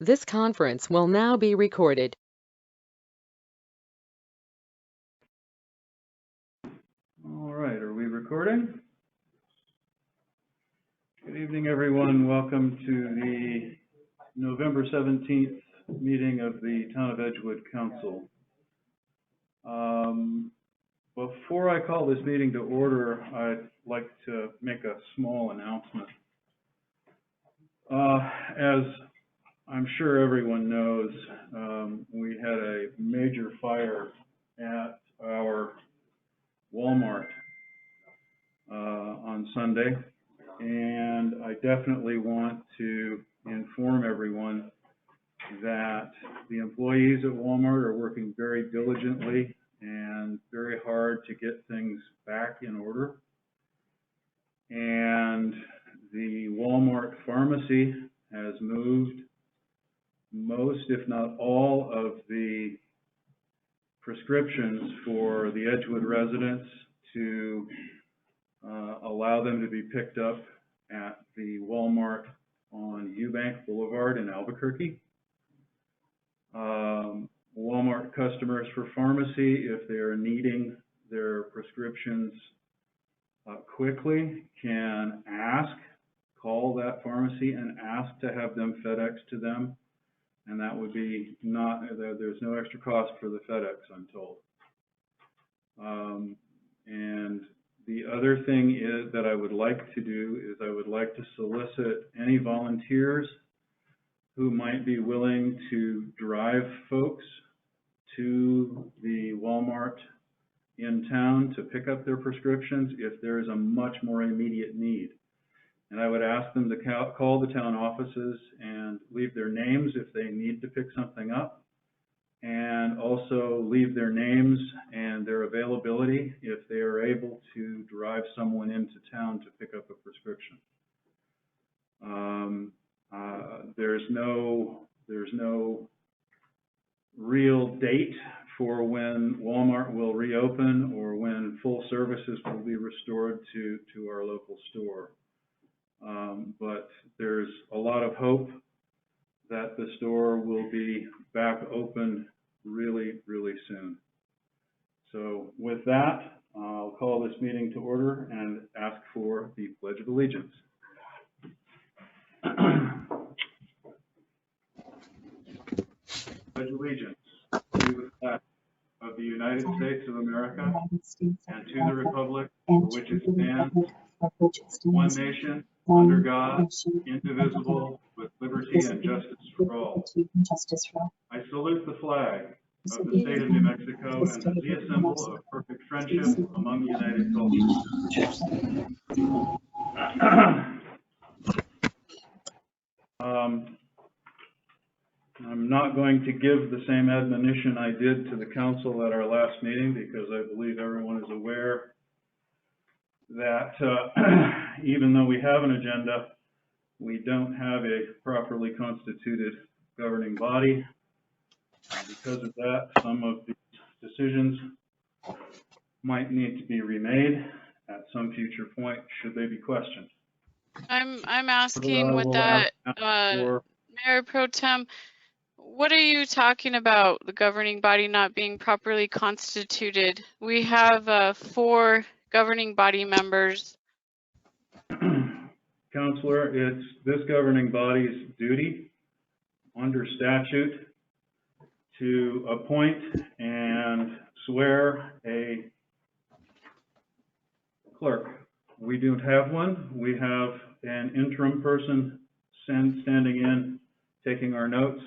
This conference will now be recorded. All right, are we recording? Good evening, everyone. Welcome to the November 17th meeting of the Town of Edgewood Council. Before I call this meeting to order, I'd like to make a small announcement. As I'm sure everyone knows, we had a major fire at our Walmart on Sunday, and I definitely want to inform everyone that the employees at Walmart are working very diligently and very hard to get things back in order. And the Walmart pharmacy has moved most, if not all, of the prescriptions for the Edgewood residents to allow them to be picked up at the Walmart on Eubank Boulevard in Albuquerque. Walmart customers for pharmacy, if they are needing their prescriptions quickly, can call that pharmacy and ask to have them FedEx to them. And that would be there's no extra cost for the FedEx, I'm told. And the other thing is that I would like to do is I would like to solicit any volunteers who might be willing to drive folks to the Walmart in town to pick up their prescriptions if there is a much more immediate need. And I would ask them to call the town offices and leave their names if they need to pick something up, and also leave their names and their availability if they are able to drive someone into town to pick up a prescription. There's no real date for when Walmart will reopen or when full services will be restored to our local store. But there's a lot of hope that the store will be back open really, really soon. So with that, I'll call this meeting to order and ask for the Pledge of Allegiance. Pledge allegiance to the flag of the United States of America and to the republic for which it stands, one nation, under God, indivisible, with liberty and justice for all. I salute the flag of the state of New Mexico and the symbol of perfect friendship among united cultures. I'm not going to give the same admonition I did to the council at our last meeting, because I believe everyone is aware that even though we have an agenda, we don't have a properly constituted governing body. Because of that, some of the decisions might need to be remade at some future point, should they be questioned. I'm asking with that, Mayor Pro Tem, what are you talking about, the governing body not being properly constituted? We have 4 governing body members. Counselor, it's this governing body's duty under statute to appoint and swear a clerk. We don't have one. We have an interim person standing in, taking our notes,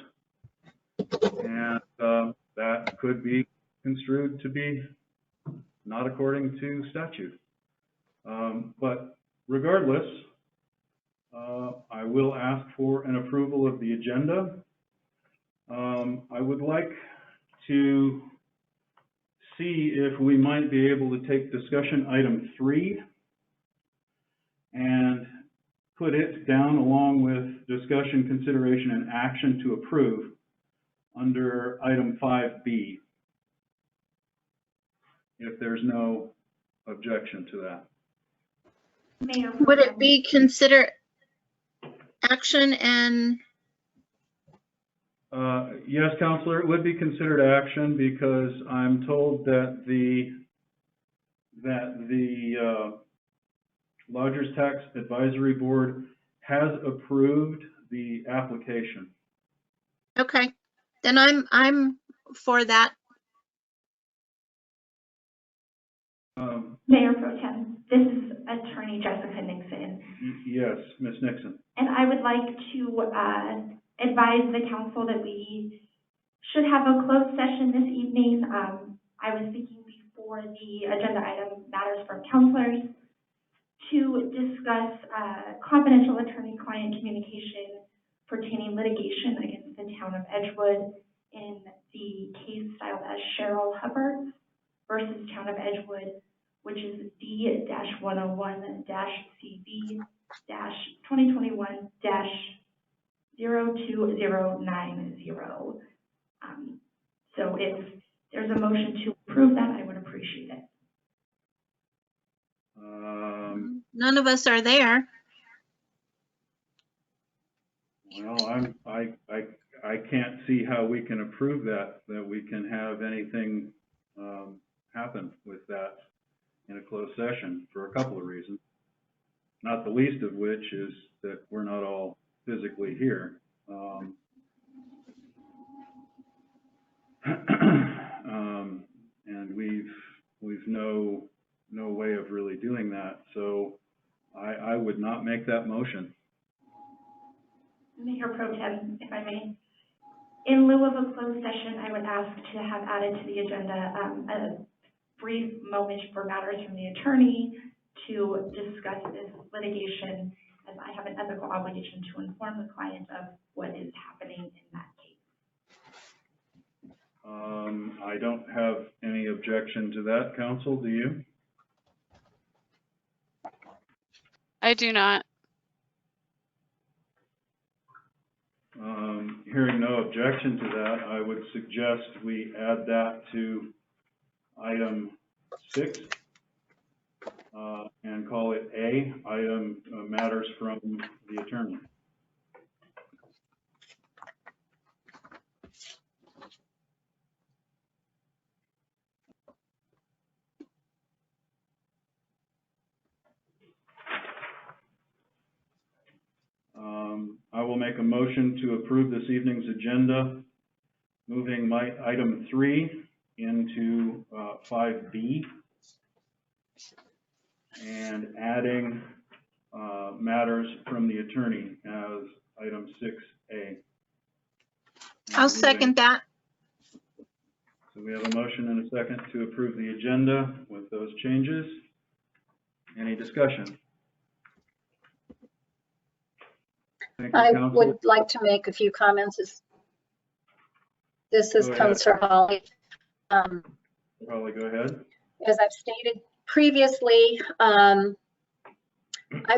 and that could be construed to be not according to statute. But regardless, I will ask for an approval of the agenda. I would like to see if we might be able to take discussion item 3 and put it down along with discussion, consideration, and action to approve under item 5B, if there's no objection to that. Would it be consider action and Yes, Counselor, it would be considered action because I'm told that the Lodgers Tax Advisory Board has approved the application. Okay, then I'm for that. Mayor Pro Tem, this is Attorney Jessica Nixon. Yes, Ms. Nixon. And I would like to advise the council that we should have a closed session this evening. I was speaking before the agenda item matters from counselors to discuss confidential attorney-client communication pertaining litigation against the town of Edgewood in the case styled as Cheryl Hubbard versus town of Edgewood, which is D-101-CV-2021-02090. So if there's a motion to approve that, I would appreciate it. None of us are there. Well, I can't see how we can approve that we can have anything happen with that in a closed session for a couple of reasons. Not the least of which is that we're not all physically here. And we've no way of really doing that. So I would not make that motion. Mayor Pro Tem, if I may, in lieu of a closed session, I would ask to have added to the agenda a brief moment for matters from the attorney to discuss this litigation, as I have an ethical obligation to inform the client of what is happening in that case. I don't have any objection to that, counsel, do you? I do not. Hearing no objection to that, I would suggest we add that to item 6 and call it A, item matters from the attorney. I will make a motion to approve this evening's agenda, moving item 3 into 5B and adding matters from the attorney as item 6A. I'll second that. So we have a motion and a second to approve the agenda with those changes. Any discussion? Thank you, I Counsel. would like to make a few comments. This is Go ahead. Counselor Holly. Probably go ahead. As I've stated previously, I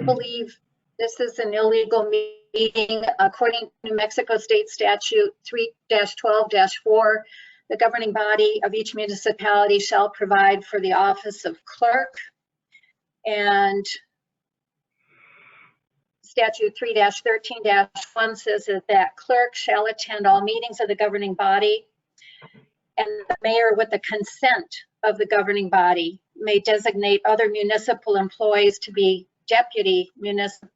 believe this is an illegal meeting. According to New Mexico State Statute 3-12-4, the governing body of each municipality shall provide for the office of clerk. And Statute 3-13-1 says that clerk shall attend all meetings of the governing body, and the mayor, with the consent of the governing body, may designate other municipal employees to be deputy municipal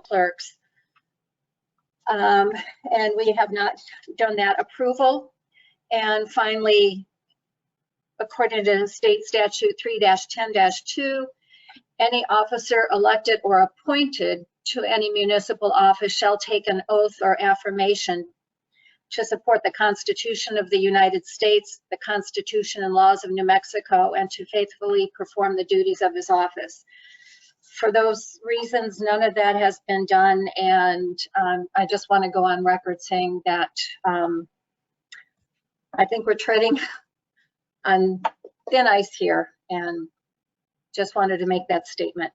clerks. And we have not done that approval. And finally, according to state statute 3-10-2, any officer elected or appointed to any municipal office shall take an oath or affirmation to support the Constitution of the United States, the Constitution and laws of New Mexico, and to faithfully perform the duties of his office. For those reasons, none of that has been done, and I just want to go on record saying that I think we're treading on thin ice here, and just wanted to make that statement.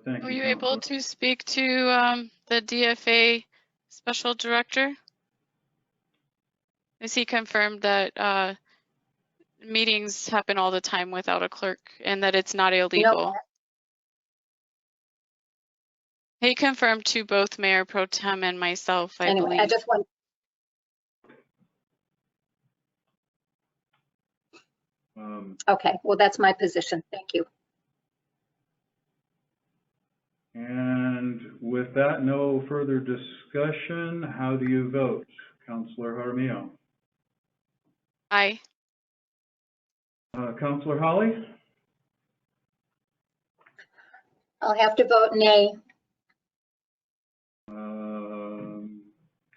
Thank you, Were you Counselor. able to speak to the DFA special director? Is he confirmed that meetings happen all the time without a clerk and that it's not illegal? He confirmed to both Mayor Pro Tem and myself, I Anyway, I believe. just want, okay, well, that's my position. Thank you. And with that, no further discussion. How do you vote? Councilor Jaramillo? Aye. Councilor Holly? I'll have to vote nay.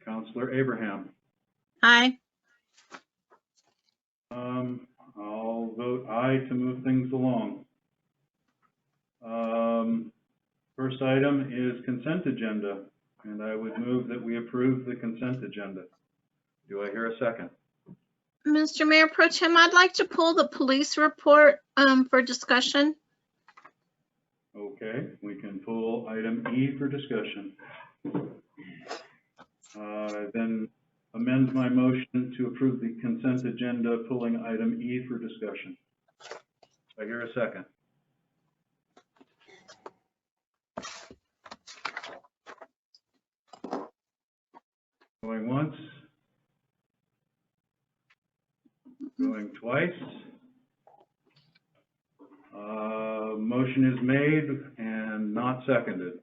Councilor Abraham? Aye. I'll vote aye to move things along. First item is consent agenda, and I would move that we approve the consent agenda. Do I hear a second? Mr. Mayor Pro Tem, I'd like to pull the police report for discussion. Okay, we can pull item E for discussion. Then amend my motion to approve the consent agenda, pulling item E for discussion. Do I hear a second? Going once. Going twice. Motion is made and not seconded.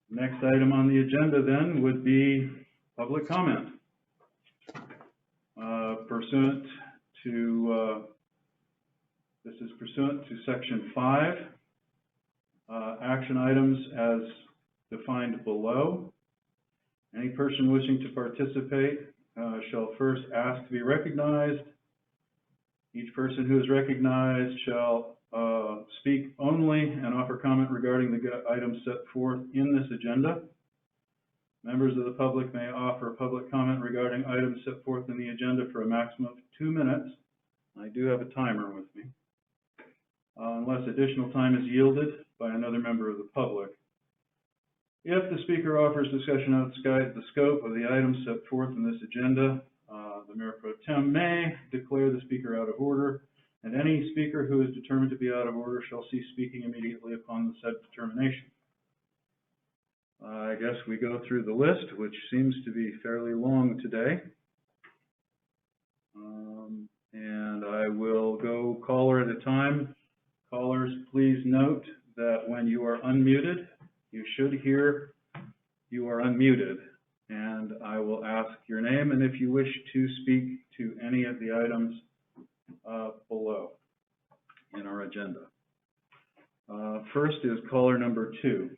Next item on the agenda then would be public comment. This is pursuant to section 5, action items as defined below. Any person wishing to participate shall first ask to be recognized. Each person who is recognized shall speak only and offer comment regarding the items set forth in this agenda. Members of the public may offer public comment regarding items set forth in the agenda for a maximum of 2 minutes. I do have a timer with me. Unless additional time is yielded by another member of the public. If the speaker offers discussion outside the scope of the items set forth in this agenda, the Mayor Pro Tem may declare the speaker out of order, and any speaker who is determined to be out of order shall cease speaking immediately upon the said determination. I guess we go through the list, which seems to be fairly long today. And I will go caller at a time. Callers, please note that when you are unmuted, you should hear you are unmuted, and I will ask your name and if you wish to speak to any of the items below in our agenda. First is caller number 2.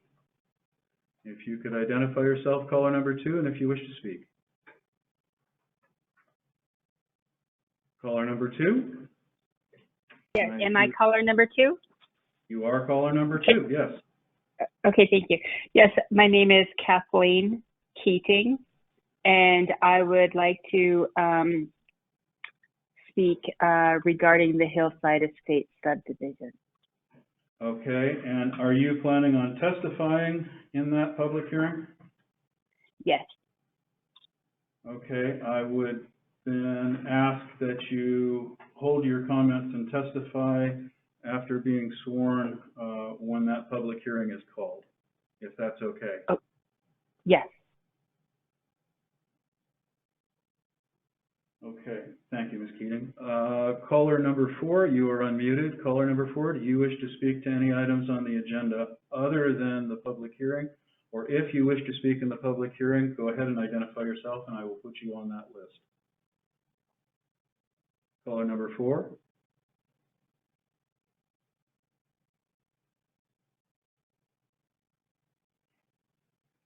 If you could identify yourself, caller number 2, and if you wish to speak. Caller number 2? Yes, am I caller number 2? You are caller number 2, yes. Okay, thank you. Yes, my name is Kathleen Keating, and I would like to speak regarding the Hillside Estates subdivision. Okay, and are you planning on testifying in that public hearing? Yes. Okay, I would then ask that you hold your comments and testify after being sworn when that public hearing is called, if that's okay. Oh, yes. Okay, thank you, Ms. Keating. Caller number 4, you are unmuted. Caller number 4, do you wish to speak to any items on the agenda other than the public hearing? Or if you wish to speak in the public hearing, go ahead and identify yourself and I will put you on that list. Caller number 4.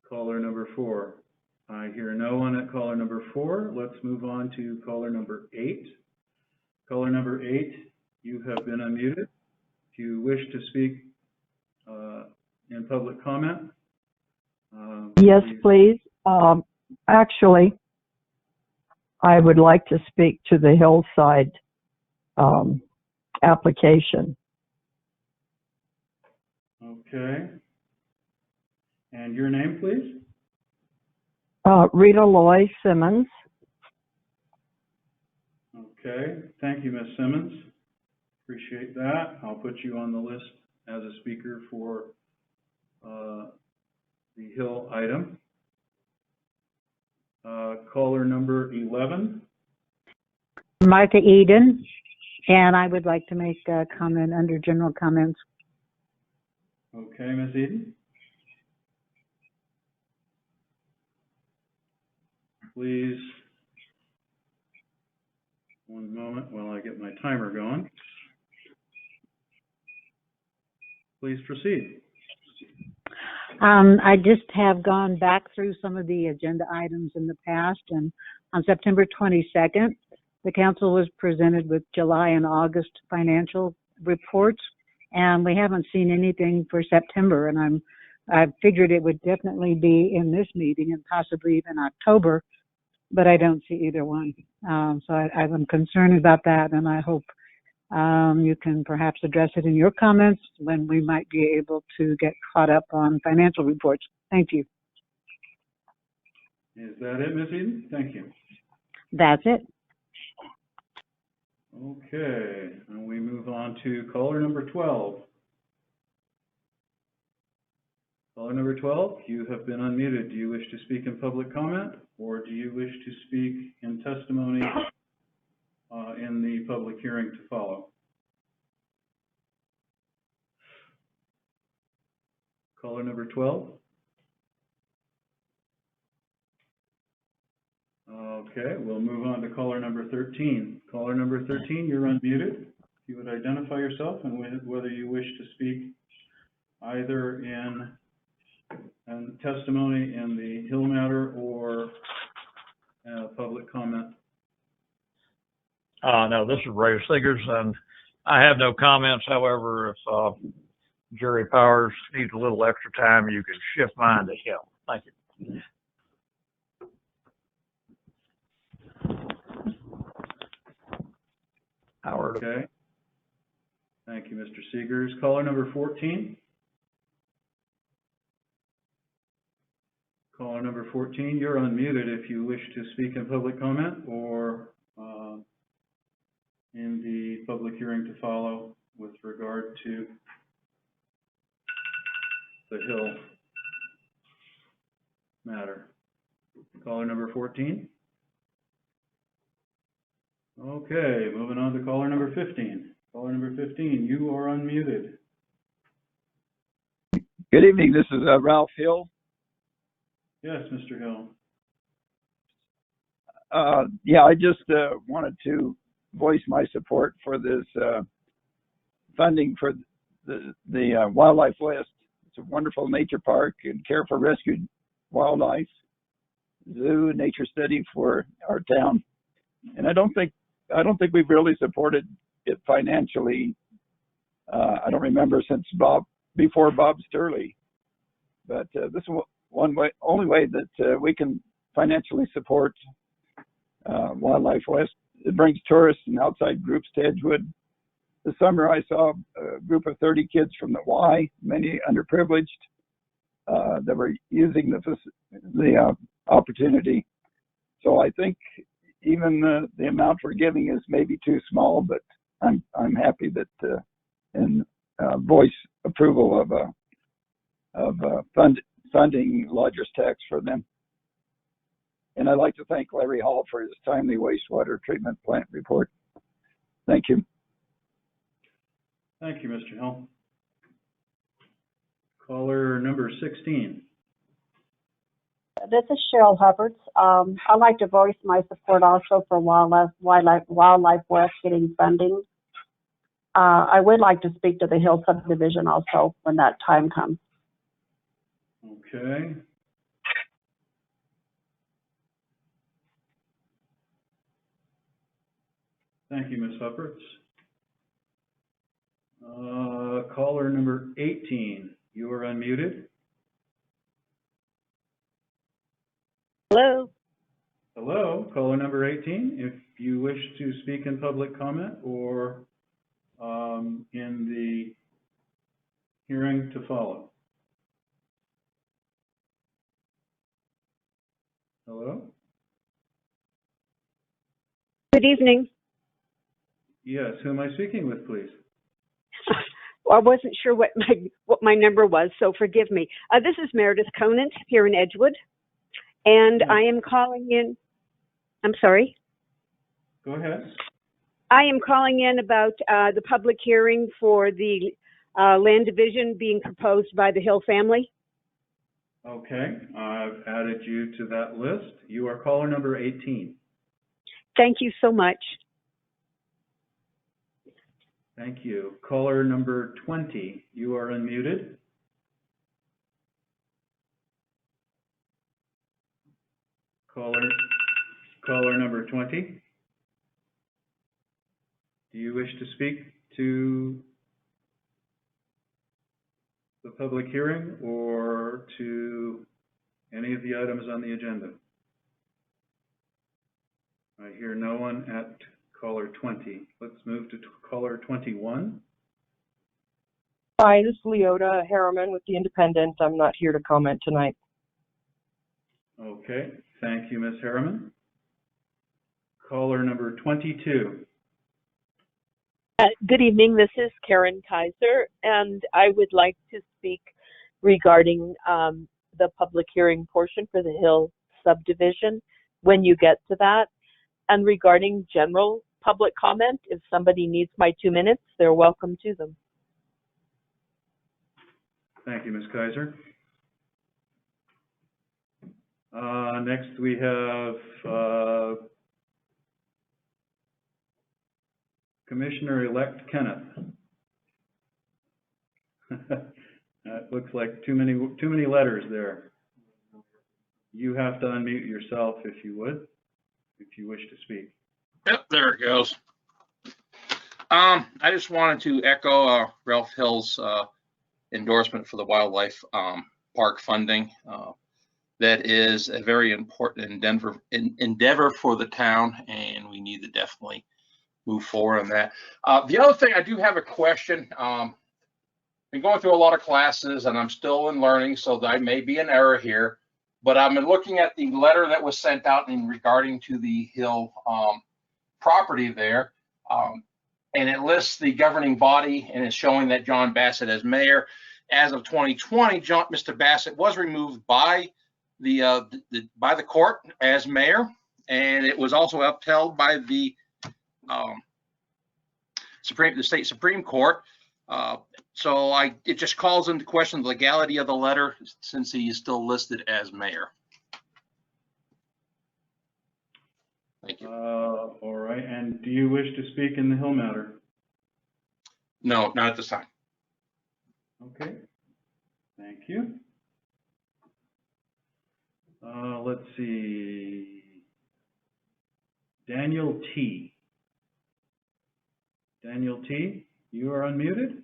Caller number 4. I hear no one at caller number 4. Let's move on to caller number 8. Caller number 8, you have been unmuted. If you wish to speak in public comment. Yes, please. Actually, I would like to speak to the Hillside application. Okay. And your name, please? Rita Loy Simmons. Okay. Thank you, Ms. Simmons. Appreciate that. I'll put you on the list as a speaker for the Hill item. Caller number 11. Martha Eden, and I would like to make a comment under general comments. Okay, Ms. Eden. Please, one moment while I get my timer going. Please proceed. I just have gone back through some of the agenda items in the past, and on September 22nd, the council was presented with July and August financial reports, and we haven't seen anything for September, and I figured it would definitely be in this meeting and possibly even October, but I don't see either one. So I'm concerned about that, and I hope you can perhaps address it in your comments when we might be able to get caught up on financial reports. Thank you. Is that it, Ms. Eden? Thank you. That's it. Okay, and we move on to caller number 12. Caller number 12, you have been unmuted. Do you wish to speak in public comment, or do you wish to speak in testimony in the public hearing to follow? Caller number 12. Okay, we'll move on to caller number 13. Caller number 13, you're unmuted. If you would identify yourself and whether you wish to speak either in testimony in the Hill matter or public comment. No, this is Ray Siggers, and I have no comments. However, if Jerry Powers needs a little extra time, you can shift mine to him. Thank you. Howard. Okay. Thank you, Mr. Siegers. Caller number 14. Caller number 14, you're unmuted if you wish to speak in public comment or in the public hearing to follow with regard to the Hill matter. Caller number 14. Okay, moving on to caller number 15. Caller number 15, you are unmuted. Good evening, this is Ralph Hill. Yes, Mr. Hill. Yeah, I just wanted to voice my support for this funding for the Wildlife West. It's a wonderful nature park and care for rescued wildlife, zoo, nature study for our town. And I don't think we've really supported it financially. I don't remember since before Bob Sturley, but this is only way that we can financially support Wildlife West. It brings tourists and outside groups to Edgewood. This summer I saw a group of 30 kids from the Y, many underprivileged, that were using the opportunity. So I think even the amount we're giving is maybe too small, but I'm happy that and voice approval of funding lodger's tax for them. And I'd like to thank Larry Hall for his timely wastewater treatment plant report. Thank you. Thank you, Mr. Hill. Caller number 16. This is Cheryl Hubbard. I'd like to voice my support also for Wildlife West getting funding. I would like to speak to the Hill Subdivision also when that time comes. Okay. Thank you, Ms. Hupperts. Caller number 18, you are unmuted. Hello. Hello, caller number 18. If you wish to speak in public comment or in the hearing to follow. Hello? Good evening. Yes, who am I speaking with, please? I wasn't sure what my number was, so forgive me. This is Meredith Conant here in Edgewood, and I am calling in. I'm sorry. Go ahead. I am calling in about the public hearing for the land division being proposed by the Hill family. Okay, I've added you to that list. You are caller number 18. Thank you so much. Thank you. Caller number 20, you are unmuted. Caller number 20. Do you wish to speak to the public hearing or to any of the items on the agenda? I hear no one at caller 20. Let's move to caller 21. Hi, this is Leota Harriman with The Independent. I'm not here to comment tonight. Okay, thank you, Ms. Harriman. Caller number 22. Good evening, this is Karen Kaiser, and I would like to speak regarding the public hearing portion for the Hill subdivision when you get to that, and regarding general public comment. If somebody needs my 2 minutes, they're welcome to them. Thank you, Ms. Kaiser. Next we have Commissioner-elect Kenneth. That looks like too many letters there. You have to unmute yourself if you would, if you wish to speak. Yep, there it goes. I just wanted to echo Ralph Hill's endorsement for the wildlife park funding. That is a very important endeavor for the town, and we need to definitely move forward on that. The other thing, I do have a question. Been going through a lot of classes, and I'm still in learning, so I may be an error here. But I'm looking at the letter that was sent out in regarding to the Hill property there, and it lists the governing body, and it's showing that John Bassett as mayor. As of 2020, Mr. Bassett was removed by the court as mayor, and it was also upheld by the state Supreme Court. So it just calls into question the legality of the letter since he is still listed as mayor. Thank you. All right, and do you wish to speak in the Hill matter? No, not at this time. Okay, thank you. Let's see, Daniel T. Daniel T., you are unmuted.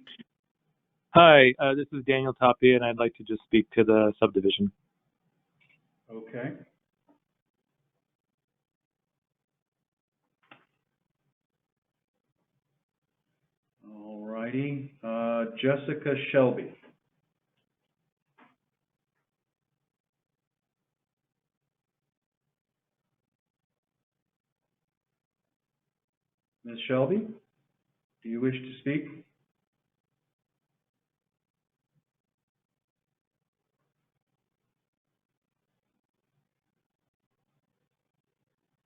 Hi, this is Daniel Tapia, and I'd like to just speak to the subdivision. Okay. All righty, Jessica Shelby. Ms. Shelby, do you wish to speak?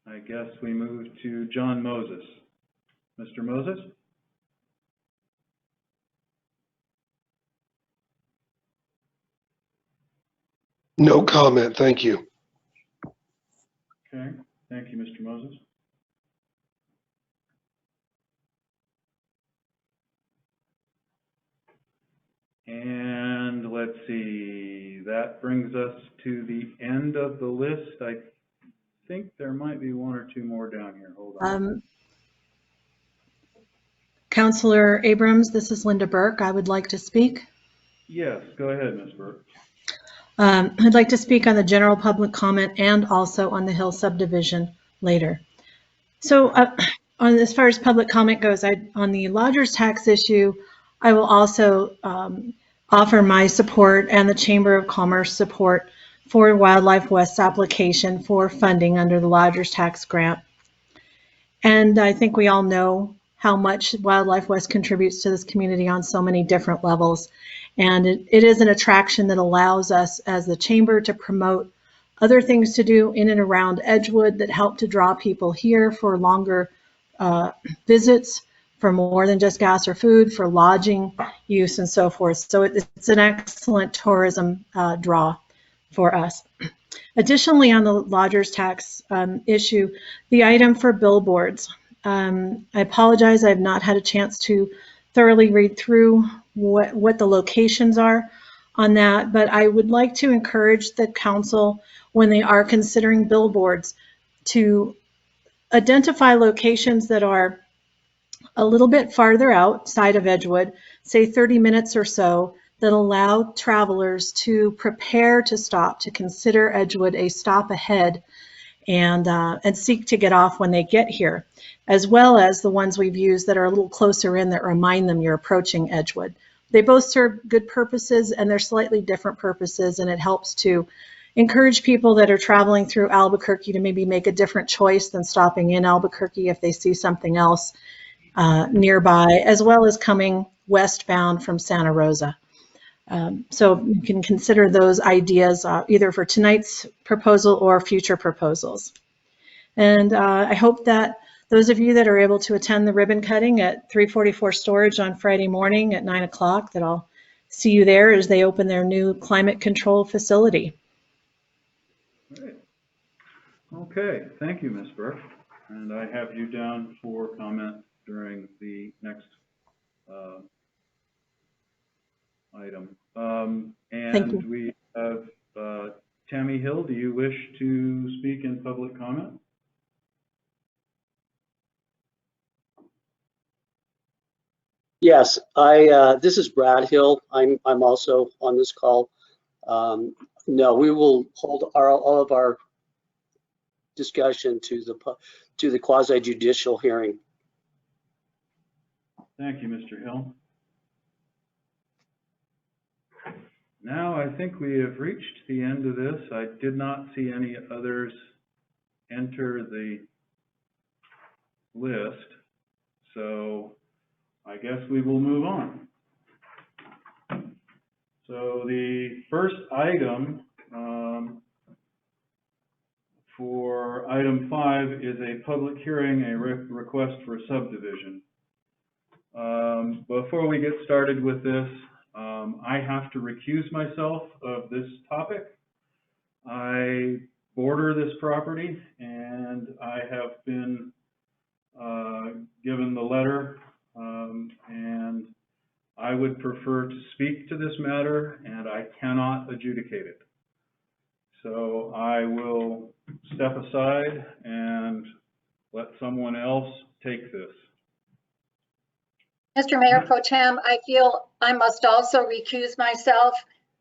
I guess we move to John Moses. Mr. Moses? No comment, thank you. Okay, thank you, Mr. Moses. And let's see, that brings us to the end of the list. I think there might be one or two more down here. Hold on. Councilor Abrams, this is Linda Burke. I would like to speak. Yes, go ahead, Ms. Burke. I'd like to speak on the general public comment and also on the Hill subdivision later. So as far as public comment goes, on the lodger's tax issue, I will also offer my support and the Chamber of Commerce support for Wildlife West's application for funding under the lodger's tax grant. And I think we all know how much Wildlife West contributes to this community on so many different levels. And it is an attraction that allows us as the chamber to promote other things to do in and around Edgewood that help to draw people here for longer visits, for more than just gas or food, for lodging use and so forth. So it's an excellent tourism draw for us. Additionally, on the lodger's tax issue, the item for billboards. I apologize, I've not had a chance to thoroughly read through what the locations are on that, but I would like to encourage the council, when they are considering billboards, to identify locations that are a little bit farther outside of Edgewood, say 30 minutes or so, that allow travelers to prepare to stop, to consider Edgewood a stop ahead, and seek to get off when they get here, as well as the ones we've used that are a little closer in that remind them you're approaching Edgewood. They both serve good purposes, and they're slightly different purposes, and it helps to encourage people that are traveling through Albuquerque to maybe make a different choice than stopping in Albuquerque if they see something else nearby, as well as coming westbound from Santa Rosa. So you can consider those ideas either for tonight's proposal or future proposals. And I hope that those of you that are able to attend the ribbon cutting at 344 Storage on Friday morning at 9 o'clock, that I'll see you there as they open their new climate control facility. Great. Okay, thank you, Ms. Burke. And I have you down for comment during the next item. And we have Tammy Hill. Do you wish to speak in public comment? Yes, this is Brad Hill. I'm also on this call. No, we will hold all of our discussion to the quasi judicial hearing. Thank you, Mr. Hill. Now I think we have reached the end of this. I did not see any others enter the list, so I guess we will move on. So the first item for item 5 is a public hearing, a request for a subdivision. Before we get started with this, I have to recuse myself of this topic. I border this property, and I have been given the letter, and I would prefer to speak to this matter, and I cannot adjudicate it. So I will step aside and let someone else take this. Mr. Mayor Pro Tem, I feel I must also recuse myself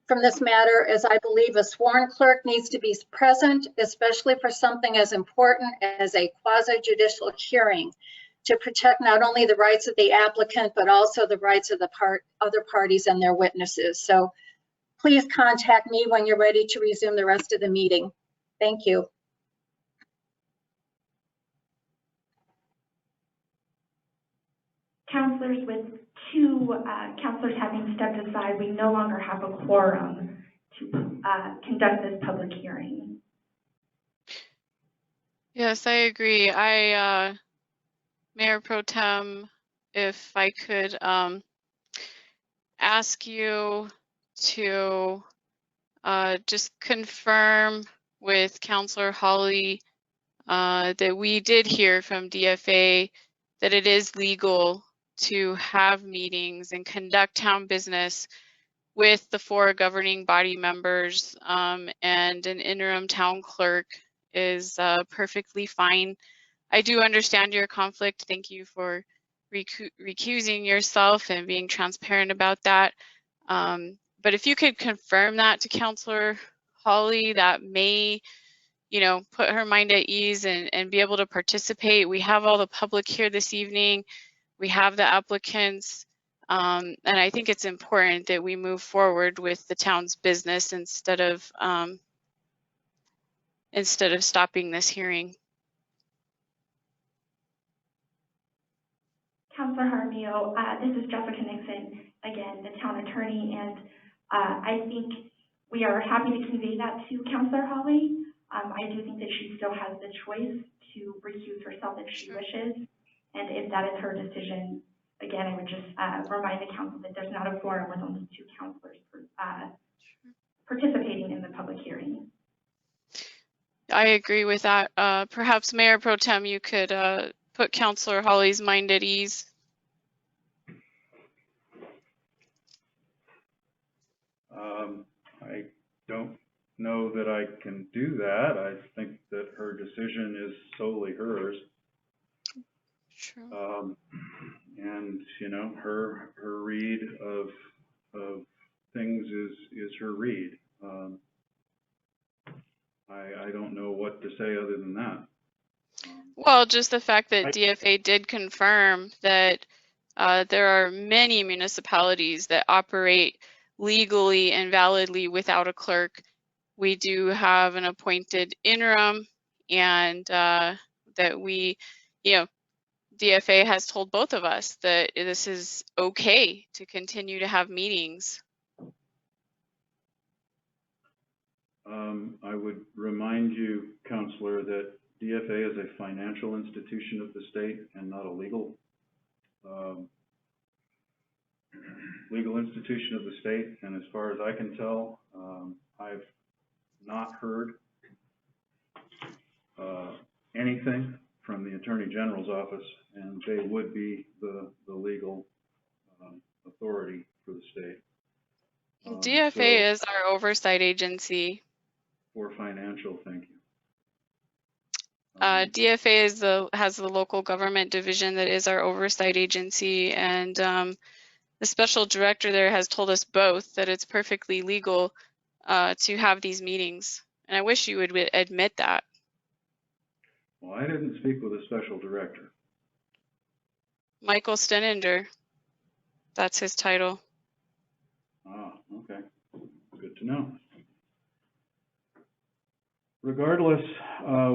from this matter, as I believe a sworn clerk needs to be present, especially for something as important as a quasi-judicial hearing, to protect not only the rights of the applicant, but also the rights of the other parties and their witnesses. So please contact me when you're ready to resume the rest of the meeting. Thank you. Councilors, with two councilors having stepped aside, we no longer have a quorum to conduct this public hearing. Yes, I agree. Mayor Pro Tem, if I could ask you to just confirm with Councilor Hawley that we did hear from DFA that it is legal to have meetings and conduct town business with the 4 governing body members, and an interim town clerk is perfectly fine. I do understand your conflict. Thank you for recusing yourself and being transparent about that. But if you could confirm that to Councilor Hawley, that may, put her mind at ease and be able to participate. We have all the public here this evening. We have the applicants. And I think it's important that we move forward with the town's business instead of stopping this hearing. Councilor Jaramillo, this is Jessica Nixon, again, the town attorney, and I think we are happy to convey that to Councilor Holly. I do think that she still has the choice to recuse herself if she wishes, and if that is her decision, again, I would just remind the council that there's not a forum with only 2 councilors participating in the public hearing. I agree with that. Perhaps Mayor Pro Tem, you could put Councilor Holly's mind at ease. I don't know that I can do that. I think that her decision is solely hers. True. And you know, her read of things is her read. I don't know what to say other than that. Well, just the fact that DFA did confirm that there are many municipalities that operate legally and validly without a clerk. We do have an appointed interim, and that we, DFA has told both of us that this is okay to continue to have meetings. I would remind you, Counselor, that DFA is a financial institution of the state and not a legal institution of the state. And as far as I can tell, I've not heard anything from the Attorney General's office, and they would be the legal authority for the state. DFA is our oversight agency. For financial, thank you. DFA has the local government division that is our oversight agency, and the special director there has told us both that it's perfectly legal to have these meetings. And I wish you would admit that. Well, I didn't speak with a special director. Michael Stenender, that's his title. Ah, okay. Good to know. Regardless,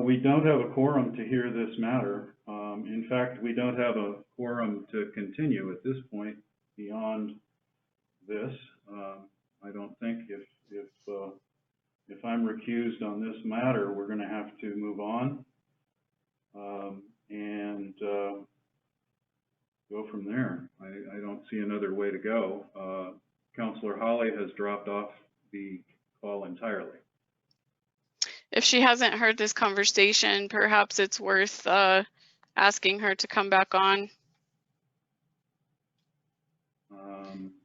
we don't have a quorum to hear this matter. In fact, we don't have a quorum to continue at this point beyond this. I don't think if I'm recused on this matter, we're going to have to move on and go from there. I don't see another way to go. Councilor Holly has dropped off the call entirely. If she hasn't heard this conversation, perhaps it's worth asking her to come back on.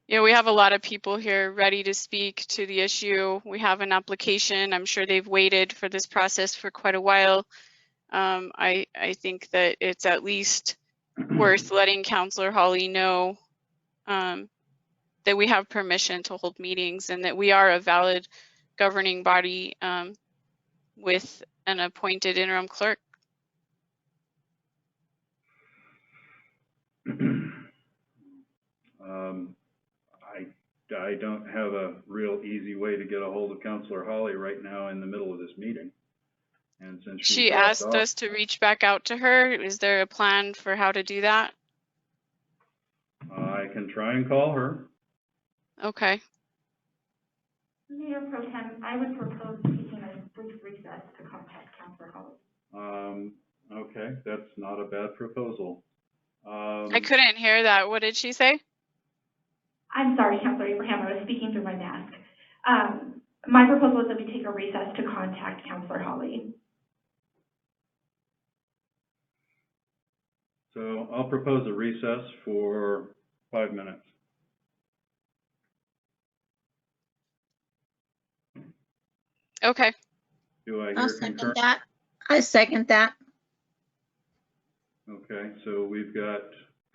We have a lot of people here ready to speak to the issue. We have an application. I'm sure they've waited for this process for quite a while. I think that it's at least worth letting Councilor Holly know that we have permission to hold meetings and that we are a valid governing body with an appointed interim clerk. I don't have a real easy way to get a hold of Councilor Holly right now in the middle of this meeting. And since she asked us to reach back out to her, is there a plan for how to do that? I can try and call her. Okay. Mayor Pro Tem, I would propose taking a brief recess to contact Councilor Holly. Okay, that's not a bad proposal. I couldn't hear that. What did she say? I'm sorry, Councilor Abraham, I was speaking through my mask. My proposal is that we take a recess to contact Councilor Holly. So I'll propose a recess for 5 minutes. Okay. Do I hear I'll second concurrence? that. I second that. Okay, so we've got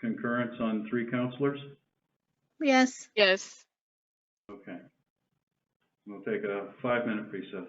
concurrence on 3 councilors? Yes. Yes. Okay. We'll take a 5-minute recess.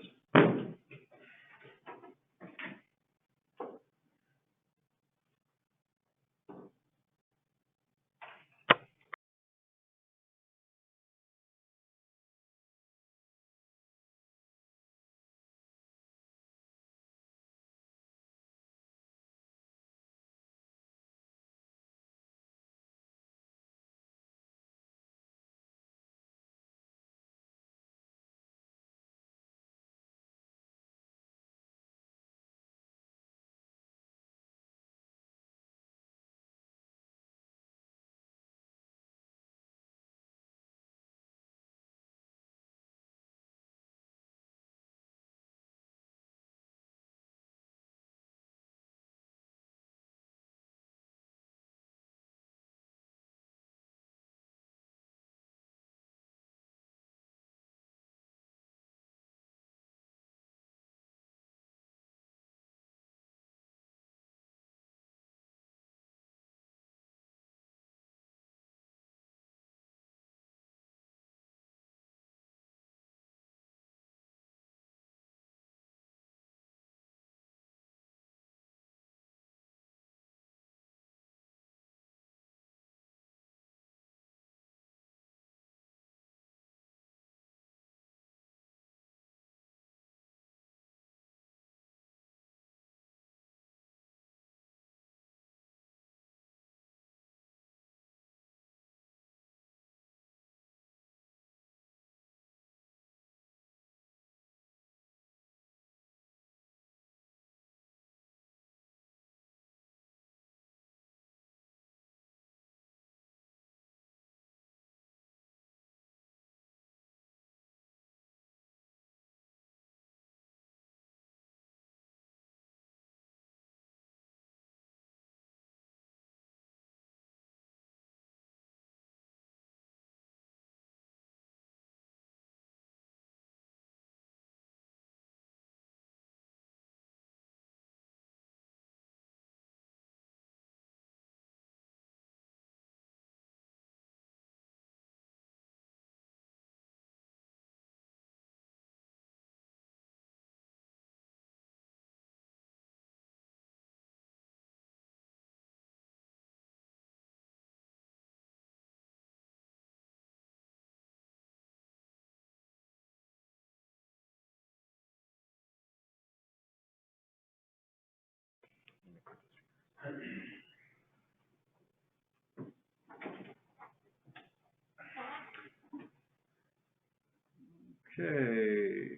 Okay,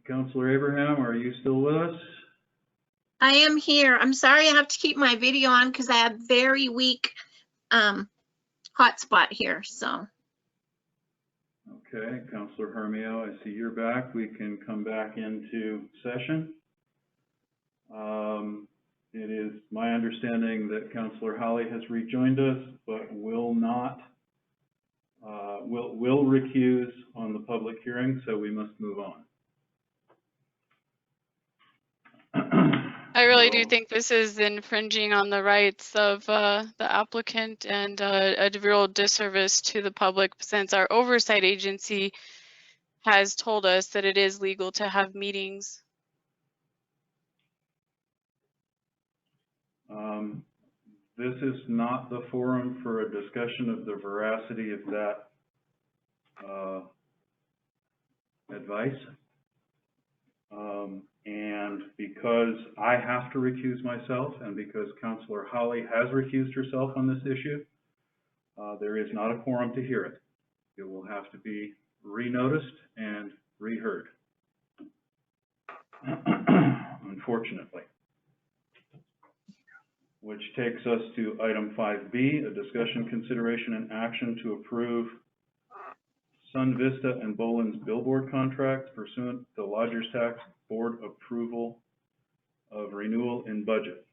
Councilor Abraham, are you still with us? I am here. I'm sorry I have to keep my video on because I have very weak hotspot here, so. Okay, Councilor Hermio, I see you're back. We can come back into session. It is my understanding that Councilor Holly has rejoined us, but will recuse on the public hearing, so we must move on. I really do think this is infringing on the rights of the applicant and a real disservice to the public, since our oversight agency has told us that it is legal to have meetings. This is not the forum for a discussion of the veracity of that advice. And because I have to recuse myself, and because Councilor Holly has recused herself on this issue, there is not a quorum to hear it. It will have to be renoticed and reheard, unfortunately. Which takes us to item 5B, a discussion, consideration, and action to approve Sun Vista and Boland's billboard contract pursuant to Lodgers Tax Board approval of renewal in budget.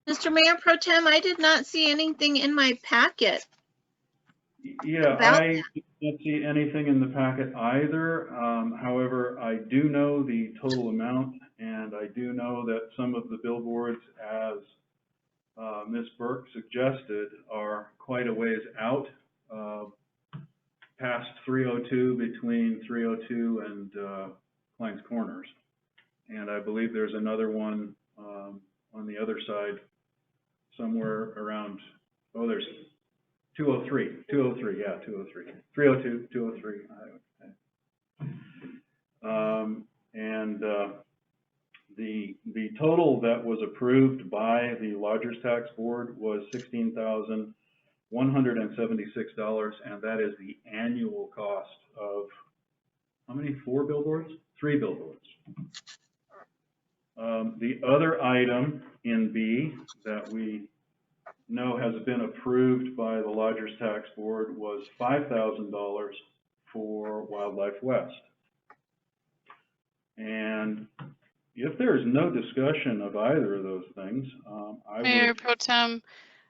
Mr. Mayor Pro Tem, I did not see anything in my packet. Yeah, I didn't see anything in the packet either. However, I do know the total amount, and I do know that some of the billboards, as Ms. Burke suggested, are quite a ways out, past 302, between 302 and Klein's Corners. And I believe there's another one on the other side, somewhere around, oh, there's 203, yeah, 203. 302, 203. And the total that was approved by the Lodgers Tax Board was $16,176, and that is the annual cost of, how many, 4 billboards? 3 billboards. The other item in B that we know has been approved by the Lodgers Tax Board was $5,000 for Wildlife West. And if there is no discussion of either of those things, Mayor Pro Tem,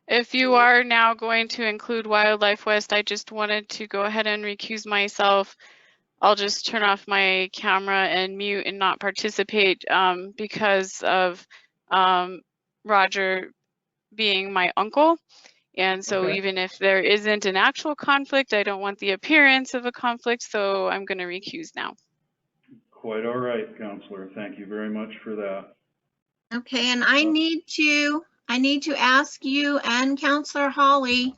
if you are now going to include Wildlife West, I just wanted to go ahead and recuse myself. I'll just turn off my camera and mute and not participate because of Roger being my uncle. And so even if there isn't an actual conflict, I don't want the appearance of a conflict, so I'm going to recuse now. Quite all right, Counselor. Thank you very much for that. Okay, and I need to ask you and Councilor Holly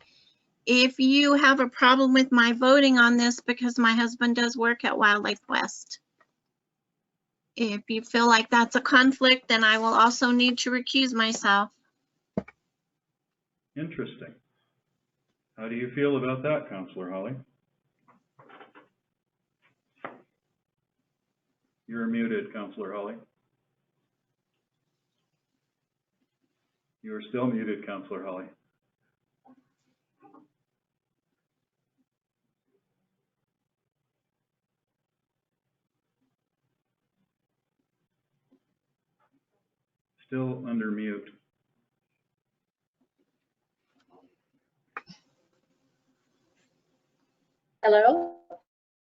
if you have a problem with my voting on this, because my husband does work at Wildlife West. If you feel like that's a conflict, then I will also need to recuse myself. Interesting. How do you feel about that, Counselor Holly? You're muted, Counselor Holly. You are still muted, Counselor Holly. Still under mute. Hello?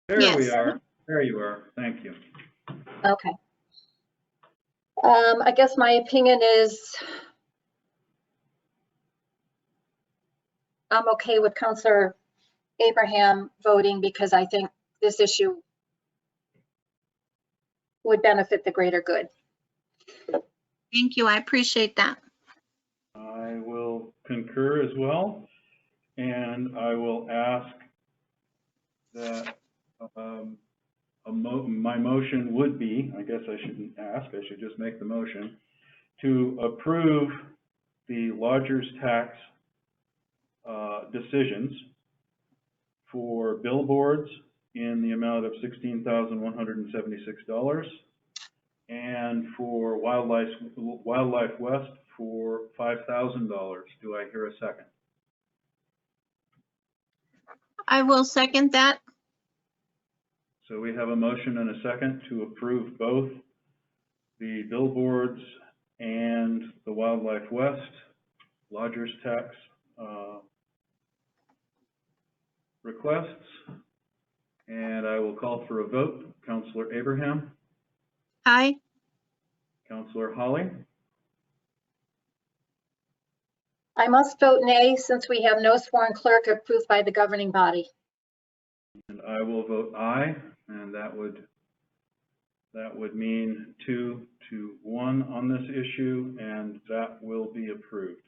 There we are. There you are. Thank you. Okay. I guess my opinion is I'm okay with Councilor Abraham voting because I think this issue would benefit the greater good. Thank you. I appreciate that. I will concur as well, and I will ask that my motion would be, I guess I shouldn't ask, I should just make the motion, to approve the lodger's tax decisions for billboards in the amount of $16,176 and for Wildlife West for $5,000. Do I hear a second? I will second that. So we have a motion and a second to approve both the billboards and the Wildlife West lodger's tax requests. And I will call for a vote. Councillor Abraham? Aye. Councillor Holly? I must vote nay since we have no sworn clerk approved by the governing body. And I will vote aye, and that would mean 2 to 1 on this issue, and that will be approved.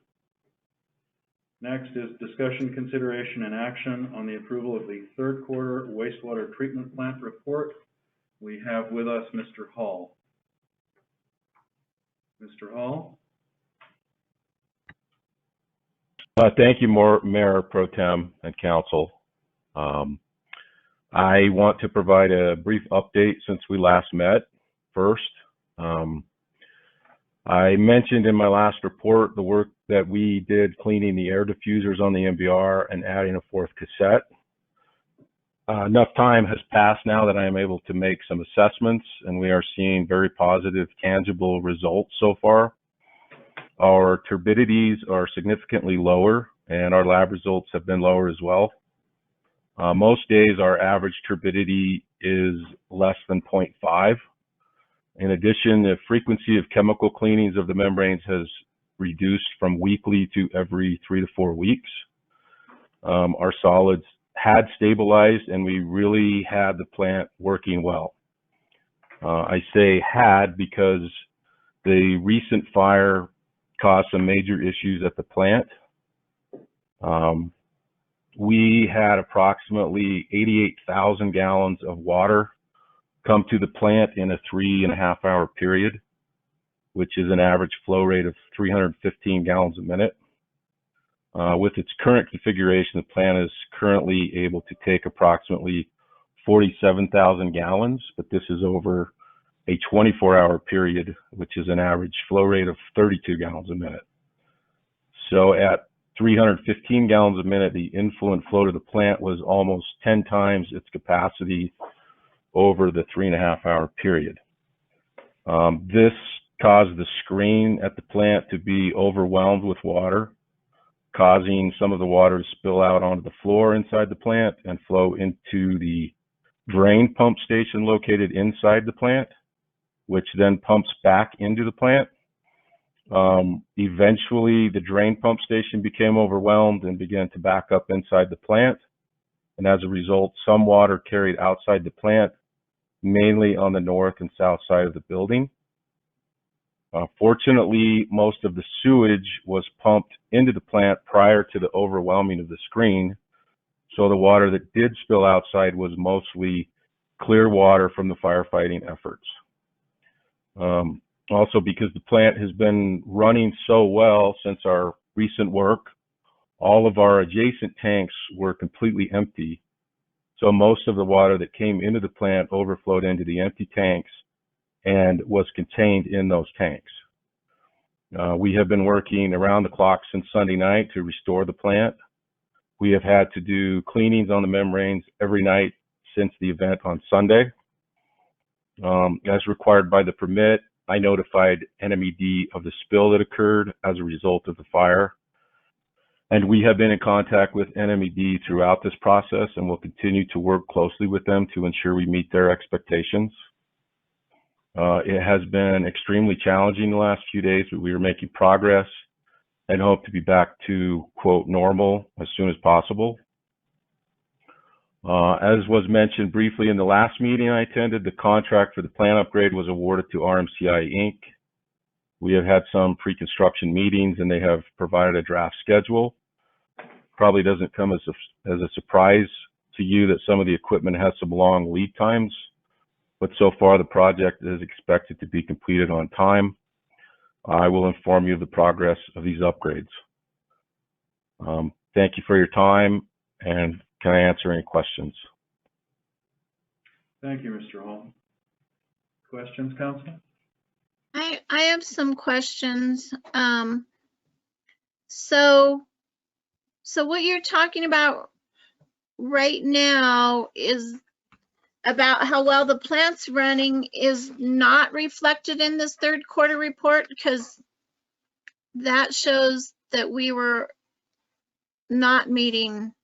Next is discussion, consideration, and action on the approval of the third quarter wastewater treatment plant report. We have with us Mr. Hall. Mr. Hall? Thank you, Mayor Pro Tem and Council. I want to provide a brief update since we last met. First, I mentioned in my last report the work that we did cleaning the air diffusers on the MBR and adding a fourth cassette. Enough time has passed now that I am able to make some assessments, and we are seeing very positive, tangible results so far. Our turbidities are significantly lower, and our lab results have been lower as well. Most days, our average turbidity is less than 0.5. In addition, the frequency of chemical cleanings of the membranes has reduced from weekly to every 3 to 4 weeks. Our solids had stabilized, and we really had the plant working well. I say had because the recent fire caused some major issues at the plant. We had approximately 88,000 gallons of water come to the plant in a 3.5 hour period, which is an average flow rate of 315 gallons a minute. With its current configuration, the plant is currently able to take approximately 47,000 gallons, but this is over a 24-hour period, which is an average flow rate of 32 gallons a minute. So at 315 gallons a minute, the influent flow to the plant was almost 10 times its capacity over the 3.5 hour period. This caused the screen at the plant to be overwhelmed with water, causing some of the water to spill out onto the floor inside the plant and flow into the drain pump station located inside the plant, which then pumps back into the plant. Eventually, the drain pump station became overwhelmed and began to back up inside the plant. And as a result, some water carried outside the plant, mainly on the north and south side of the building. Fortunately, most of the sewage was pumped into the plant prior to the overwhelming of the screen. So the water that did spill outside was mostly clear water from the firefighting efforts. Also, because the plant has been running so well since our recent work, all of our adjacent tanks were completely empty. So most of the water that came into the plant overflowed into the empty tanks and was contained in those tanks. We have been working around the clock since Sunday night to restore the plant. We have had to do cleanings on the membranes every night since the event on Sunday. As required by the permit, I notified NMED of the spill that occurred as a result of the fire. And we have been in contact with NMED throughout this process and will continue to work closely with them to ensure we meet their expectations. It has been extremely challenging the last few days, but we are making progress and hope to be back to, quote, normal as soon as possible. As was mentioned briefly in the last meeting I attended, the contract for the plant upgrade was awarded to RMCI Inc. We have had some pre-construction meetings and they have provided a draft schedule. Probably doesn't come as a surprise to you that some of the equipment has some long lead times but so far the project is expected to be completed on time. I will inform you of the progress of these upgrades. Thank you for your time, and can I answer any questions? Thank you, Mr. Hall. Questions, Council? I have some questions. So what you're talking about right now is about how well the plant's running is not reflected in this third quarter report, because that shows that we were not meeting,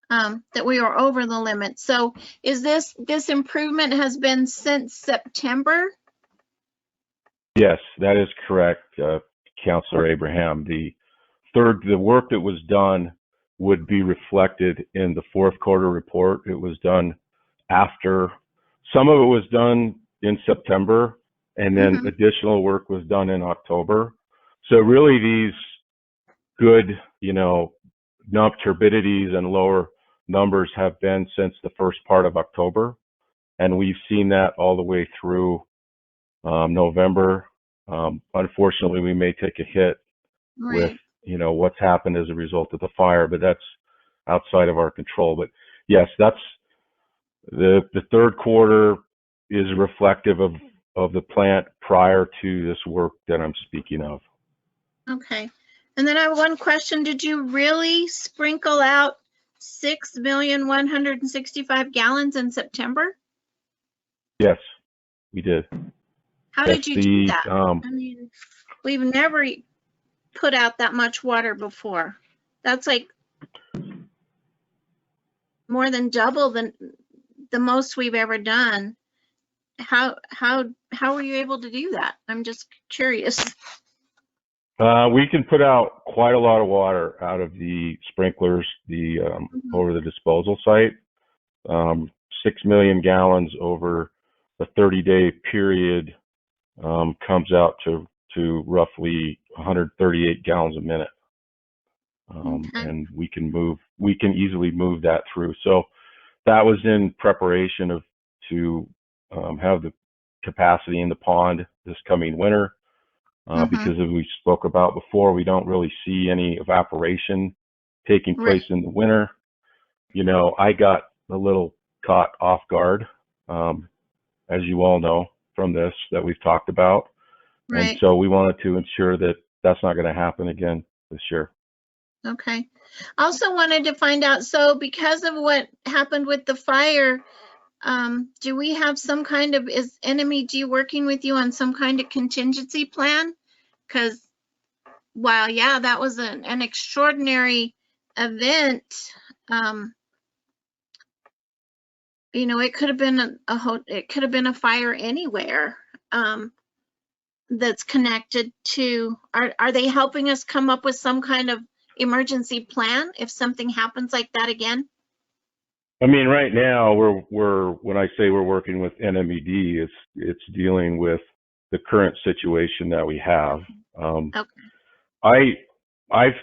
that we were over the limit. So is this improvement has been since September? Yes, that is correct, Councilor Abraham. The work that was done would be reflected in the fourth quarter report. It was done after, some of it was done in September, and then additional work was done in October. So really these good, turbidities and lower numbers have been since the first part of October. And we've seen that all the way through November. Unfortunately, we may take a hit with, what's happened as a result of the fire, but that's outside of our control. But yes, that's the third quarter is reflective of the plant prior to this work that I'm speaking of. Okay. And then I have one question. Did you really sprinkle out 6,165 gallons in September? Yes, we did. How did you do that? I mean, we've never put out that much water before. That's like more than double the most we've ever done. How were you able to do that? I'm just curious. We can put out quite a lot of water out of the sprinklers, over the disposal site. 6 million gallons over a 30-day period comes out to roughly 138 gallons a minute. And we can easily move that through. So that was in preparation to have the capacity in the pond this coming winter. Because as we spoke about before, we don't really see any evaporation taking place in the winter. I got a little caught off guard, as you all know from this that we've talked about. And so we wanted to ensure that that's not going to happen again this year. Okay. Also wanted to find out, so because of what happened with the fire, do we have some kind of, is NMEG working with you on some kind of contingency plan? Because while, yeah, that was an extraordinary event, it could have been a fire anywhere that's connected to, are they helping us come up with some kind of emergency plan if something happens like that again? I mean, right now when I say we're working with NMED, it's dealing with the current situation that we have. I've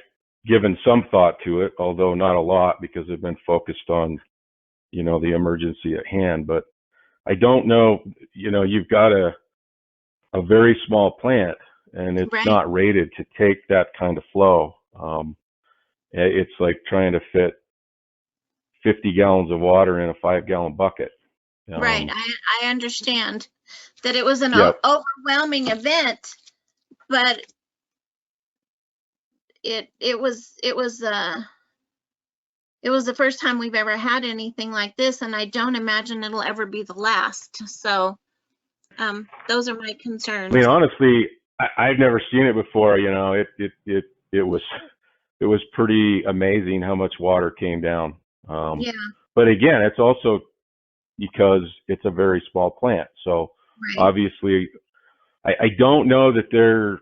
given some thought to it, although not a lot because I've been focused on, the emergency at hand. But I don't know, you've got a very small plant and it's not rated to take that kind of flow. It's like trying to fit 50 gallons of water in a 5-gallon bucket. Right. I understand that it was an overwhelming event, but it was the first time we've ever had anything like this, and I don't imagine it'll ever be the last. So those are my concerns. I mean, honestly, I've never seen it before. It was pretty amazing how much water came down. But again, it's also because it's a very small plant. So obviously, I don't know that there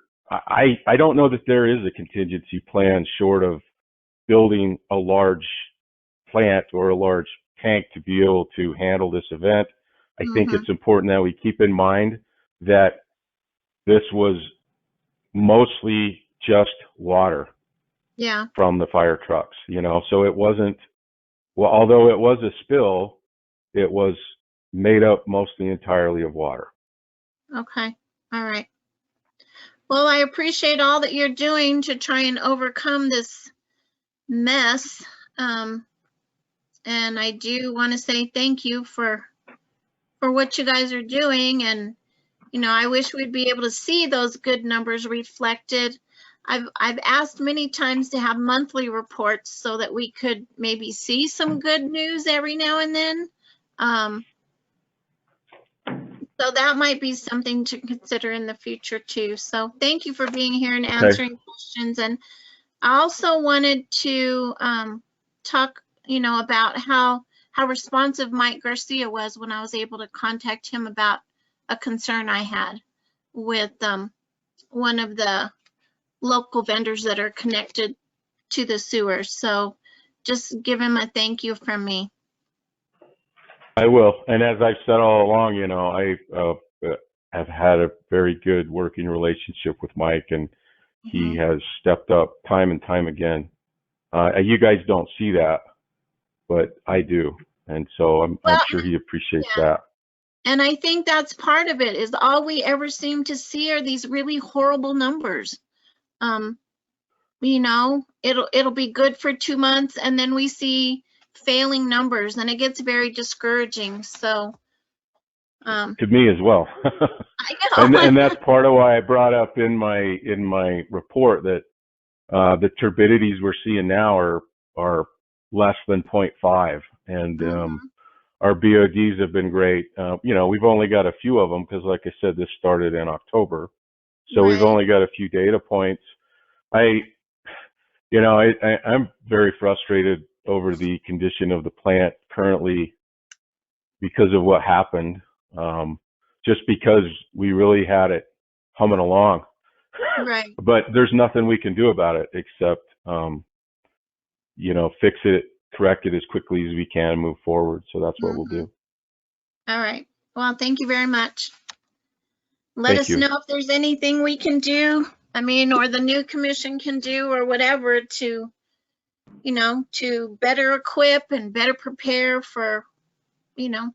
is a contingency plan short of building a large plant or a large tank to be able to handle this event. I think it's important that we keep in mind that this was mostly just water from the fire trucks, so it wasn't, well, although it was a spill, it was made up mostly entirely of water. Okay. All right. Well, I appreciate all that you're doing to try and overcome this mess. And I do want to say thank you for what you guys are doing. And, you know, I wish we'd be able to see those good numbers reflected. I've asked many times to have monthly reports so that we could maybe see some good news every now and then. So that might be something to consider in the future too. So thank you for being here and answering questions. And I also wanted to talk, you know, about how responsive Mike Garcia was when I was able to contact him about a concern I had with one of the local vendors that are connected to the sewers. So just give him a thank you from me. I will. And as I've said all along, you know, I have had a very good working relationship with Mike, and he has stepped up time and time again. You guys don't see that, but I do. And so I'm sure he appreciates that. And I think that's part of it, is all we ever seem to see are these really horrible numbers. You know, it'll be good for 2 months and then we see failing numbers and it gets very discouraging. So to me as well. I know. and that's part of why I brought up in my report that the turbidities we're seeing now are less than 0.5, and our BODs have been great. You know, we've only got a few of them because, like I said, this started in October, so we've only got a few data points. I'm very frustrated over the condition of the plant currently because of what happened. Just because we really had it humming along. Right. But there's nothing we can do about it except, you know, fix it, correct it as quickly as we can, and move forward. So that's what we'll do. All right. Well, thank you very much. Let us know if there's anything we can do, I mean, or the new commission can do or whatever to, you know, to better equip and better prepare for, you know,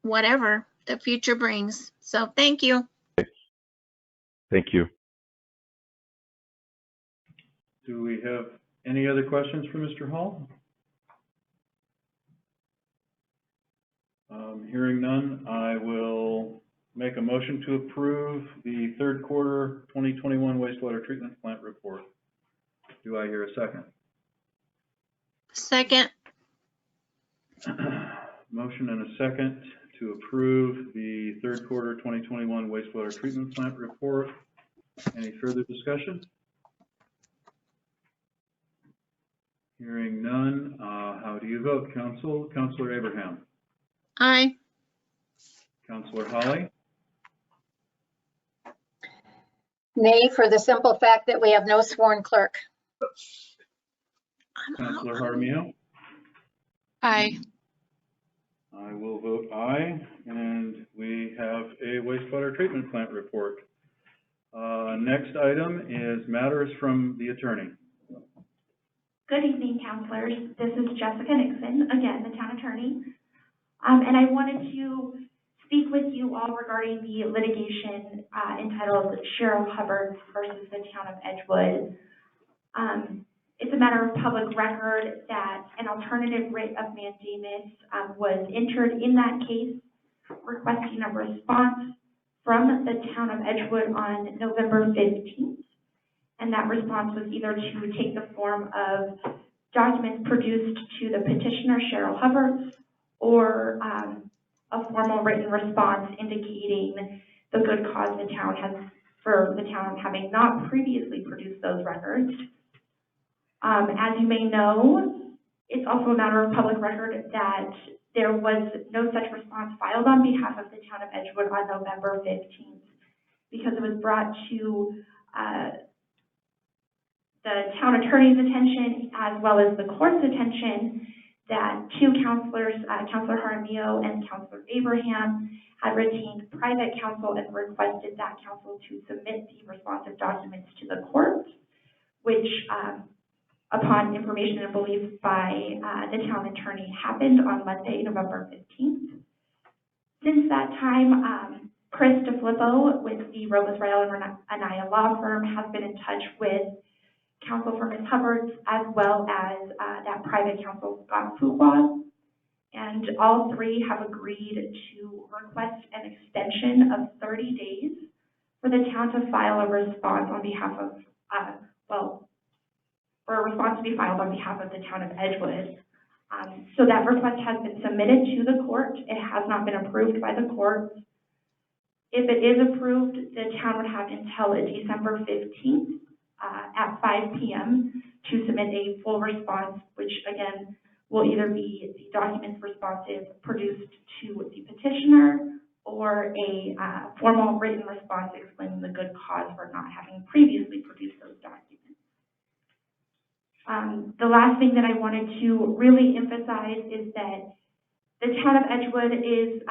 whatever the future brings. So thank you. Thank you. Do we have any other questions for Mr. Hall? Hearing none, I will make a motion to approve the third quarter 2021 wastewater treatment plant report. Do I hear a second? Second. Motion and a second to approve the third quarter 2021 wastewater treatment plant report. Any further discussion? Hearing none, how do you vote, Council? Councilor Abraham? Aye. Councilor Holly? Nay, for the simple fact that we have no sworn clerk. Councilor Jaramillo? Aye. I will vote aye, and we have a wastewater treatment plant report. Next item is matters from the attorney. Good evening, councilors. This is Jessica Nixon, again, the town attorney. And I wanted to speak with you all regarding the litigation entitled Cheryl Hubbard versus the town of Edgewood. It's a matter of public record that an alternative writ of mandamus was entered in that case, requesting a response from the town of Edgewood on November 15th. And that response was either to take the form of documents produced to the petitioner, Cheryl Hubbard, or a formal written response indicating the good cause the town has for the town having not previously produced those records. As you may know, it's also a matter of public record that there was no such response filed on behalf of the town of Edgewood on November 15th because it was brought to the town attorney's attention as well as the court's attention that two counselors, Counselor Jaramillo and Counselor Abraham, had retained private counsel and requested that counsel to submit the responsive documents to the court, which upon information and belief by the town attorney happened on Monday, November 15th. Since that time, Chris DeFlippo with the Robles, Rael, and Anaya law firm has been in touch with counsel for Ms. Hubbard, as well as that private counsel, Scott Fuqua, and all three have agreed to request an extension of 30 days for the town to file a response on behalf of, for a response to be filed on behalf of the town of Edgewood. So that request has been submitted to the court. It has not been approved by the court. If it is approved, the town would have until December 15th at 5 p.m. to submit a full response, which again will either be the documents responsive produced to the petitioner or a formal written response explaining the good cause for not having previously produced those documents. The last thing that I wanted to really emphasize is that the town of Edgewood is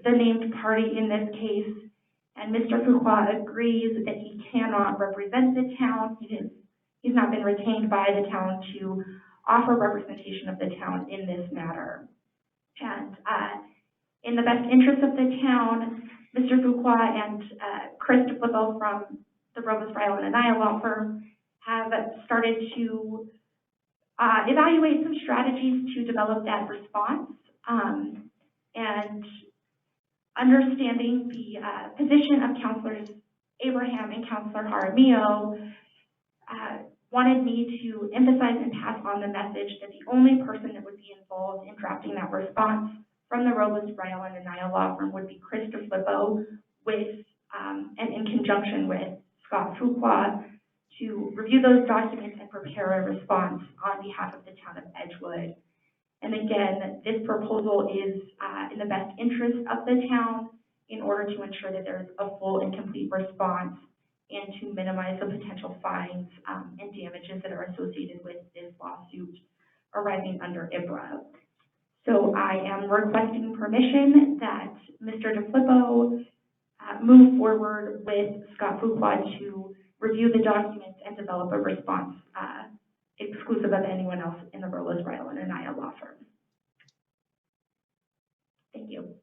the named party in this case, and Mr. Fuqua agrees that he cannot represent the town. He's not been retained by the town to offer representation of the town in this matter. And in the best interest of the town, Mr. Fuqua and Chris DeFlippo from the Robles, Rael, and Anaya law firm have started to evaluate some strategies to develop that response, and understanding the position of Councilors Abraham and Councilor Jaramillo, wanted me to emphasize and pass on the message that the only person that would be involved in drafting that response from the Robles, Rael, and Anaya law firm would be Chris DeFlippo with, and in conjunction with Scott Fuqua, to review those documents and prepare a response on behalf of the town of Edgewood. And again, this proposal is in the best interest of the town in order to ensure that there is a full and complete response and to minimize the potential fines and damages that are associated with this lawsuit arising under IBRA. So I am requesting permission that Mr. DeFlippo move forward with Scott Fuqua to review the documents and develop a response exclusive of anyone else in the Robles, Rael, and Anaya law firm. Thank you.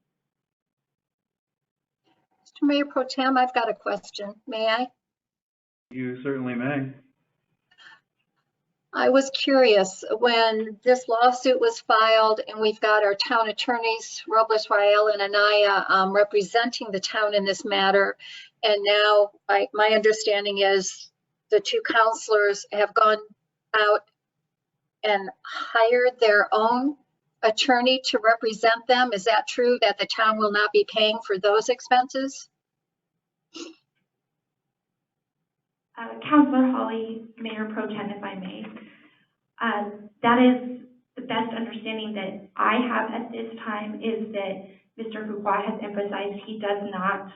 Mr. Mayor Pro Tem, I've got a question. May I? You certainly may. I was curious, when this lawsuit was filed and we've got our town attorneys, Robles, Rael, and Anaya, representing the town in this matter, and now my understanding is the two counselors have gone out and hired their own attorney to represent them. Is that true, that the town will not be paying for those expenses? Councilor Hawley, Mayor Pro Tem, if I may. That is the best understanding that I have at this time, is that Mr. Fuqua has emphasized he does not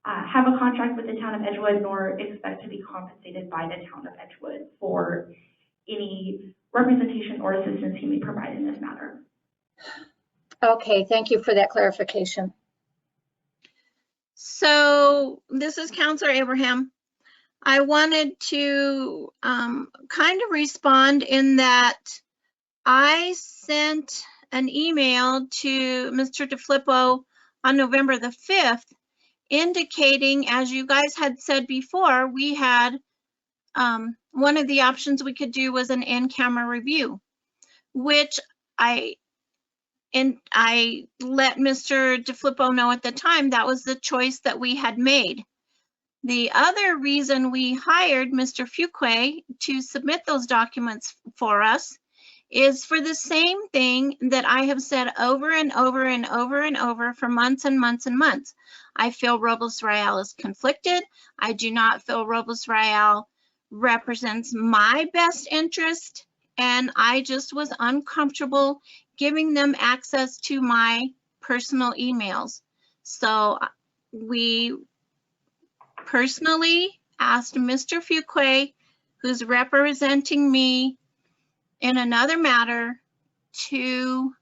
have a contract with the town of Edgewood, nor expect to be compensated by the town of Edgewood for any representation or assistance he may provide in this matter. Okay, thank you for that clarification. So this is Councilor Abraham. I wanted to kind of respond in that I sent an email to Mr. DeFlippo on November the 5th, indicating, as you guys had said before, we had one of the options we could do was an in-camera review, which I let Mr. DeFlippo know at the time that was the choice that we had made. The other reason we hired Mr. Fuqua to submit those documents for us is for the same thing that I have said over and over and over and over for months and months and months. I feel Robles Rael is conflicted. I do not feel Robles Rael represents my best interest, and I just was uncomfortable giving them access to my personal emails. So we personally asked Mr. Fuqua, who's representing me in another matter, to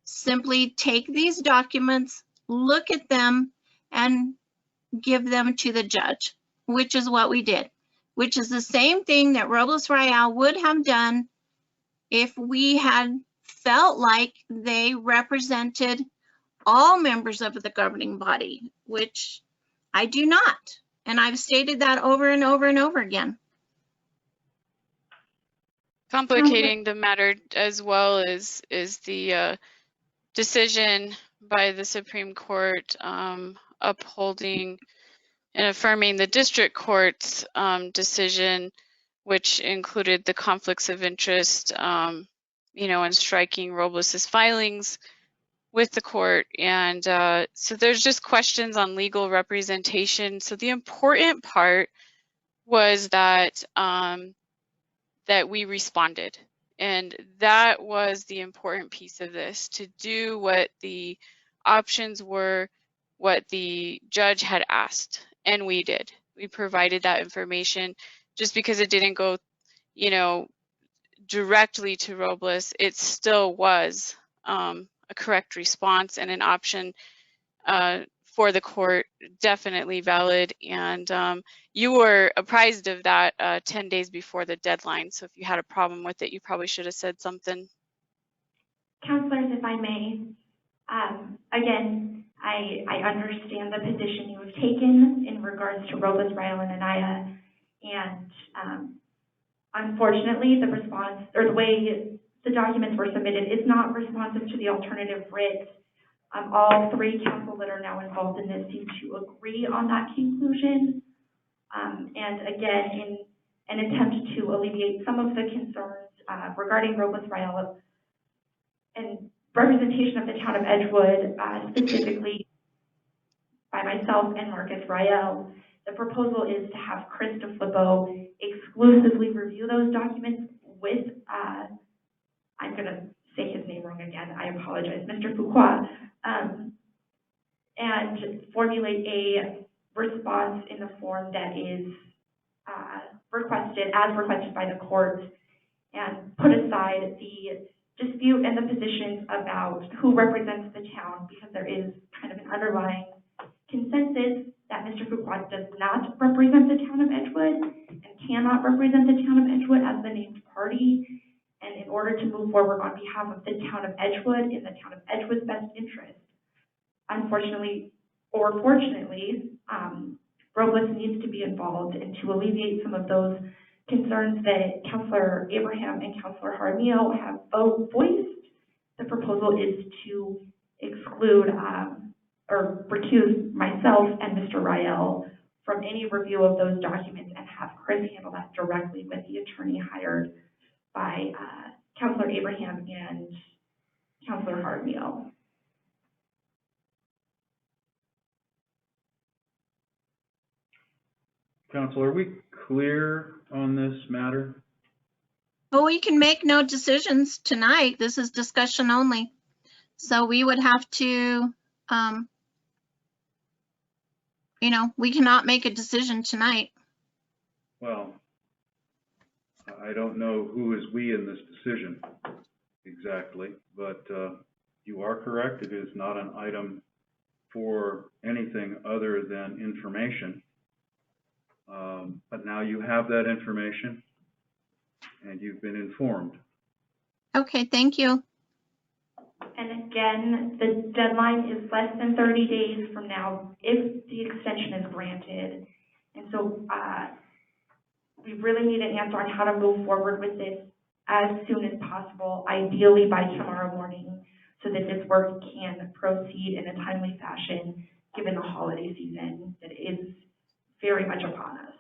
simply take these documents, look at them, and give them to the judge, which is what we did, which is the same thing that Robles Rael would have done if we had felt like they represented all members of the governing body, which I do not. And I've stated that over and over and over again. Complicating the matter as well is the decision by the Supreme Court upholding and affirming the district court's decision, which included the conflicts of interest, you know, and striking Robles's filings with the court. And so there's just questions on legal representation. So the important part was that that we responded. And that was the important piece of this, to do what the options were, what the judge had asked, and we did. We provided that information. Just because it didn't go, you know, directly to Robles, it still was a correct response and an option for the court, definitely valid. And you were apprised of that 10 days before the deadline. So if you had a problem with it, you probably should have said something. Counselors, if I may, again, I understand the position you have taken in regards to Robles, Ryle, and Anaya, and unfortunately, the response, or the way the documents were submitted, is not responsive to the alternative writ. All three counsel that are now involved in this seem to agree on that conclusion. And again, in an attempt to alleviate some of the concerns regarding Robles, Ryle, and representation of the town of Edgewood, specifically by myself and Marcus Ryle, the proposal is to have Chris DeFlippo exclusively review those documents with, I'm going to say his name wrong again, I apologize, Mr. Fuqua, and formulate a response in the form that is requested, as requested by the court, and put aside the dispute and the positions about who represents the town, because there is kind of an underlying consensus that Mr. Fuqua does not represent the town of Edgewood and cannot represent the town of Edgewood as the named party. And in order to move forward on behalf of the town of Edgewood, in the town of Edgewood's best interest, unfortunately, or fortunately, Robles needs to be involved, and to alleviate some of those concerns that Councilor Abraham and Councilor Jaramillo have both voiced, the proposal is to exclude or recuse myself and Mr. Ryle from any review of those documents, and have Chris handle that directly with the attorney hired by Councilor Abraham and Councilor Jaramillo. Council, are we clear on this matter? Well, we can make no decisions tonight. This is discussion only. So we would have to, you know, we cannot make a decision tonight. Well, I don't know who is we in this decision exactly, but you are correct. It is not an item for anything other than information. But now you have that information and you've been informed. Okay, thank you. And again, the deadline is less than 30 days from now if the extension is granted. And so we really need an answer on how to move forward with this as soon as possible, ideally by tomorrow morning, so that this work can proceed in a timely fashion, given the holiday season that is very much upon us.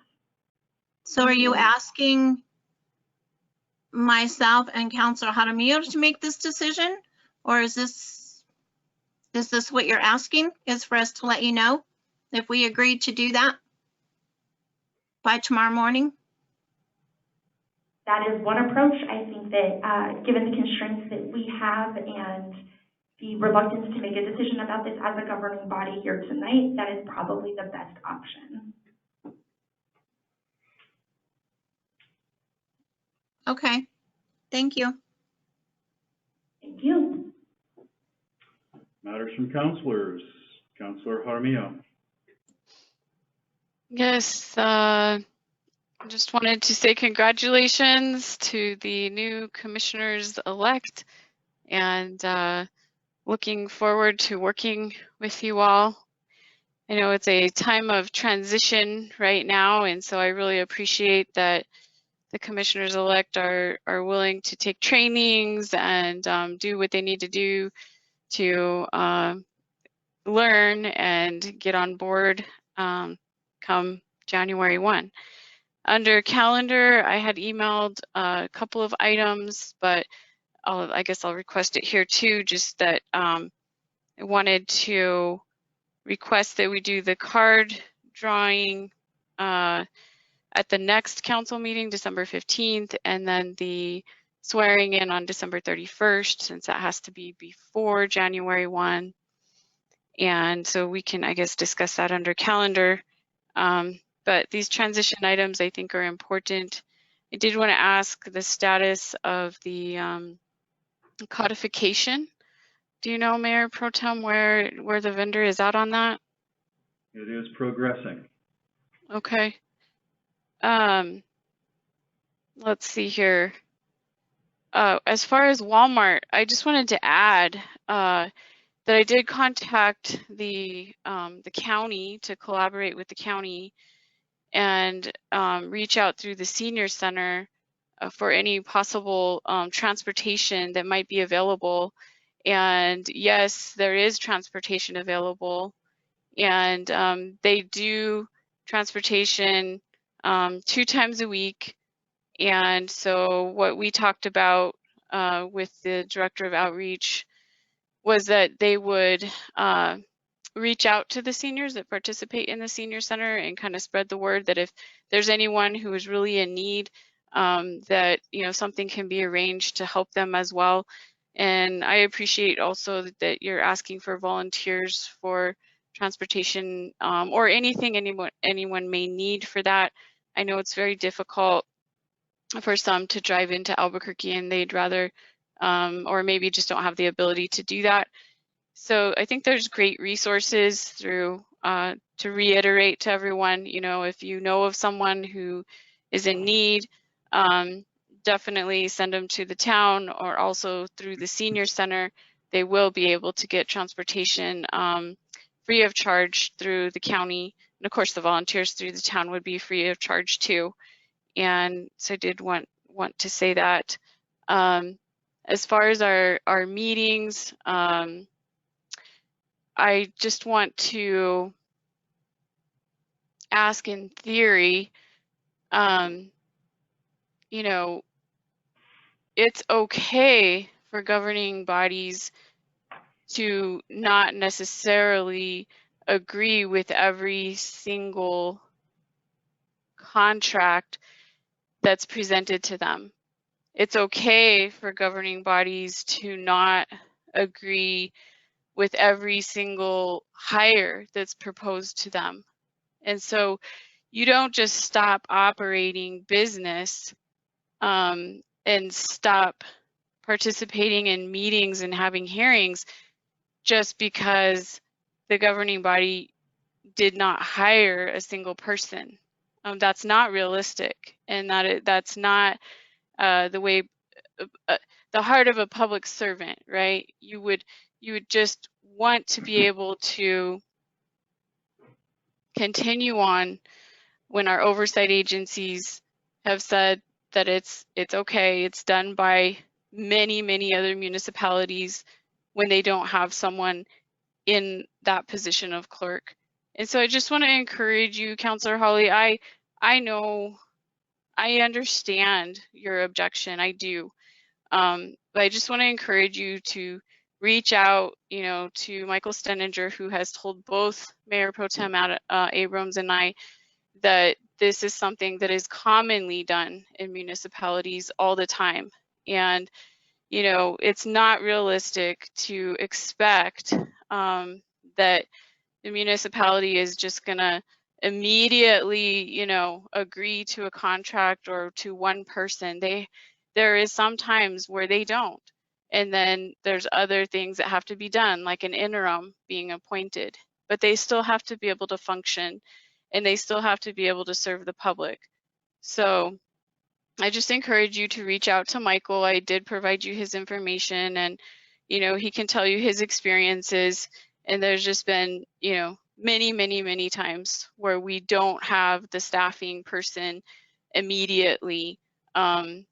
So are you asking myself and Councilor Jaramillo to make this decision? Or is this what you're asking, is for us to let you know if we agreed to do that by tomorrow morning? That is one approach. I think that given the constraints that we have and the reluctance to make a decision about this as a governing body here tonight, that is probably the best option. Okay, thank you. Thank you. Matters from councilors. Councilor Jaramillo. Yes, I just wanted to say congratulations to the new commissioners-elect, and looking forward to working with you all. I know it's a time of transition right now, and so I really appreciate that the commissioners-elect are willing to take trainings and do what they need to do to learn and get on board come January 1. Under calendar, I had emailed a couple of items, but I guess I'll request it here too, just that I wanted to request that we do the card drawing at the next council meeting, December 15th, and then the swearing in on December 31st, since that has to be before January 1. And so we can, I guess, discuss that under calendar. But these transition items I think are important. I did want to ask the status of the codification. Do you know, Mayor Pro Tem, where the vendor is at on that? It is progressing. Okay. Let's see here. As far as Walmart, I just wanted to add that I did contact the county to collaborate with the county and reach out through the senior center for any possible transportation that might be available. And yes, there is transportation available, and they do transportation 2 times a week. And so what we talked about with the director of outreach was that they would reach out to the seniors that participate in the senior center and kind of spread the word that if there's anyone who is really in need, that something can be arranged to help them as well. And I appreciate also that you're asking for volunteers for transportation or anything anyone may need for that. I know it's very difficult for some to drive into Albuquerque, and they'd rather or maybe just don't have the ability to do that. So I think there's great resources through to reiterate to everyone, if you know of someone who is in need, definitely send them to the town, or also through the senior center. They will be able to get transportation free of charge through the county. And of course, the volunteers through the town would be free of charge too. And so I did want to say that. As far as our meetings, I just want to ask, in theory, it's okay for governing bodies to not necessarily agree with every single contract that's presented to them. It's okay for governing bodies to not agree with every single hire that's proposed to them. And so you don't just stop operating business and stop participating in meetings and having hearings just because the governing body did not hire a single person. That's not realistic, and that's not the way, the heart of a public servant, right? You would just want to be able to continue on when our oversight agencies have said that it's okay. It's done by many other municipalities when they don't have someone in that position of clerk. And so I just want to encourage you, Councillor Hawley. I know, I understand your objection. I do. But I just want to encourage you to reach out, to Michael Steninger, who has told both Mayor Pro Tem Abrams and I that this is something that is commonly done in municipalities all the time. And, it's not realistic to expect that the municipality is just going to immediately, agree to a contract or to one person. There is some times where they don't. And then there's other things that have to be done, like an interim being appointed, but they still have to be able to function, and they still have to be able to serve the public. So I just encourage you to reach out to Michael. I did provide you his information, and he can tell you his experiences, and there's just been, many times where we don't have the staffing person immediately in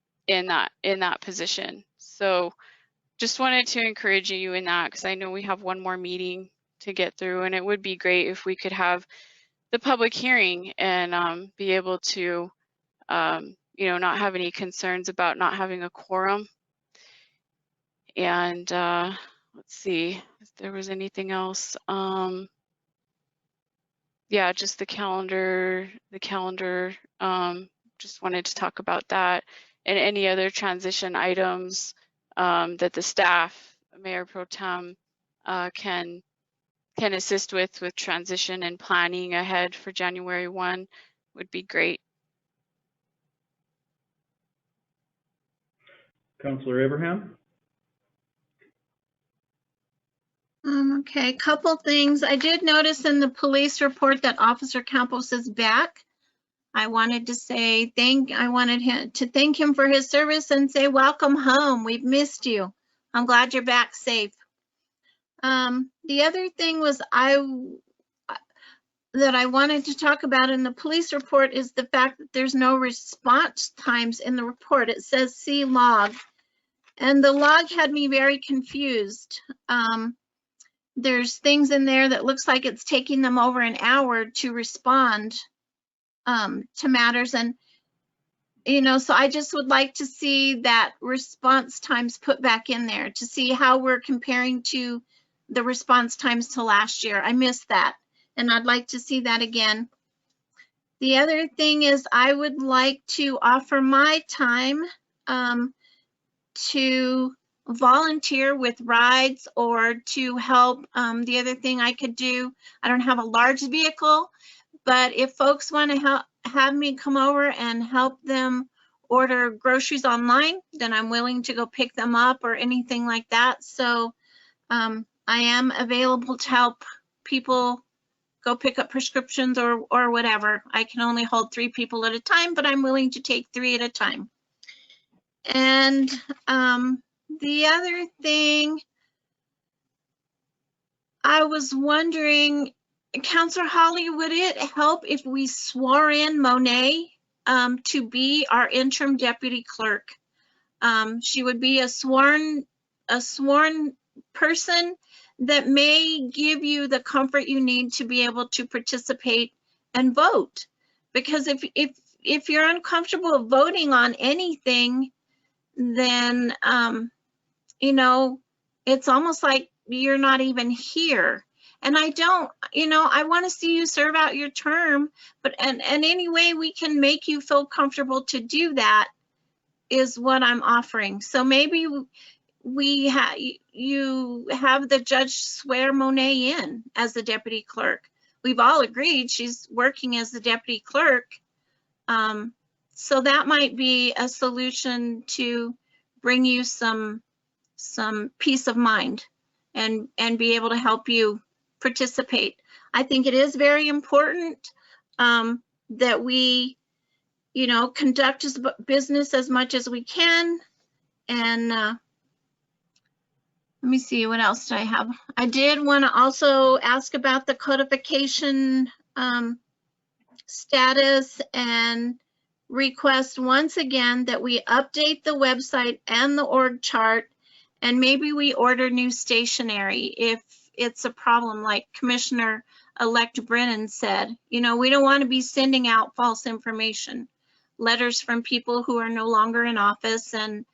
that position. So just wanted to encourage you in that, because I know we have one more meeting to get through, and it would be great if we could have the public hearing and be able to not have any concerns about not having a quorum. And let's see if there was anything else. Yeah, just the calendar, just wanted to talk about that, and any other transition items that the staff, Mayor Pro Tem, can assist with transition and planning ahead for January 1 would be great. Councilor Abraham? Okay, couple things. I did notice in the police report that Officer Campos is back. I wanted to say I wanted to thank him for his service and say welcome home. We've missed you. I'm glad you're back safe. The other thing was that I wanted to talk about in the police report is the fact that there's no response times in the report. It says see log, and the log had me very confused. There's things in there that looks like it's taking them over an hour to respond to matters, and so I just would like to see that response times put back in there to see how we're comparing to the response times to last year. I missed that, and I'd like to see that again. The other thing is I would like to offer my time to volunteer with rides or to help. The other thing I could do, I don't have a large vehicle, but if folks want to have me come over and help them order groceries online, then I'm willing to go pick them up or anything like that. So I am available to help people go pick up prescriptions or whatever. I can only hold 3 people at a time, but I'm willing to take 3 at a time. And the other thing, I was wondering, Councilor Holly, would it help if we swore in Monet to be our interim deputy clerk? She would be a sworn person that may give you the comfort you need to be able to participate and vote. Because if you're uncomfortable voting on anything, then it's almost like you're not even here. And I don't, I want to see you serve out your term, but and any way we can make you feel comfortable to do that is what I'm offering. So maybe you have the judge swear Monet in as the deputy clerk. We've all agreed she's working as the deputy clerk. So that might be a solution to bring you some peace of mind and be able to help you participate. I think it is very important that we, conduct business as much as we can. And let me see, what else do I have? I did want to also ask about the codification status and request once again that we update the website and the org chart, and maybe we order new stationery if it's a problem, like Commissioner-elect Brennan said. We don't want to be sending out false information, letters from people who are no longer in office, and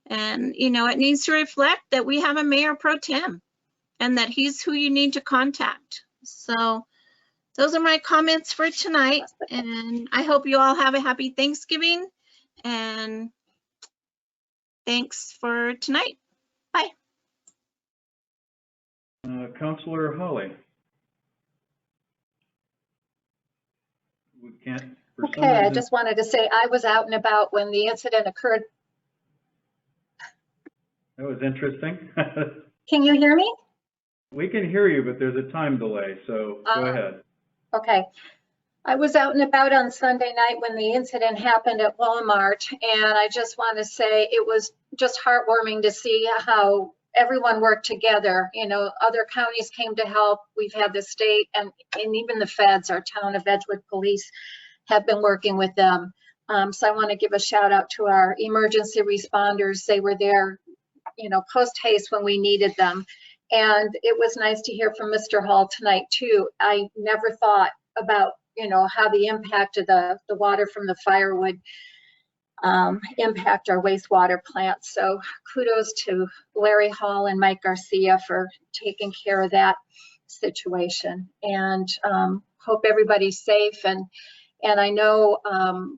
it needs to reflect that we have a mayor pro tem and that he's who you need to contact. So those are my comments for tonight, and I hope you all have a happy Thanksgiving, and thanks for tonight. Bye. Councilor Holly. We can't. Okay, I just wanted to say I was out and about when the incident occurred. That was interesting. Can you hear me? We can hear you, but there's a time delay, so go ahead. Okay. I was out and about on Sunday night when the incident happened at Walmart, and I just want to say it was just heartwarming to see how everyone worked together. You know, other counties came to help. We've had the state and even the feds, our town of Edgewood police have been working with them. So I want to give a shout out to our emergency responders. They were there, you know, post haste when we needed them. And it was nice to hear from Mr. Hall tonight too. I never thought about, you know, how the impact of the water from the fire would impact our wastewater plants. So kudos to Larry Hall and Mike Garcia for taking care of that situation. And hope everybody's safe. And I know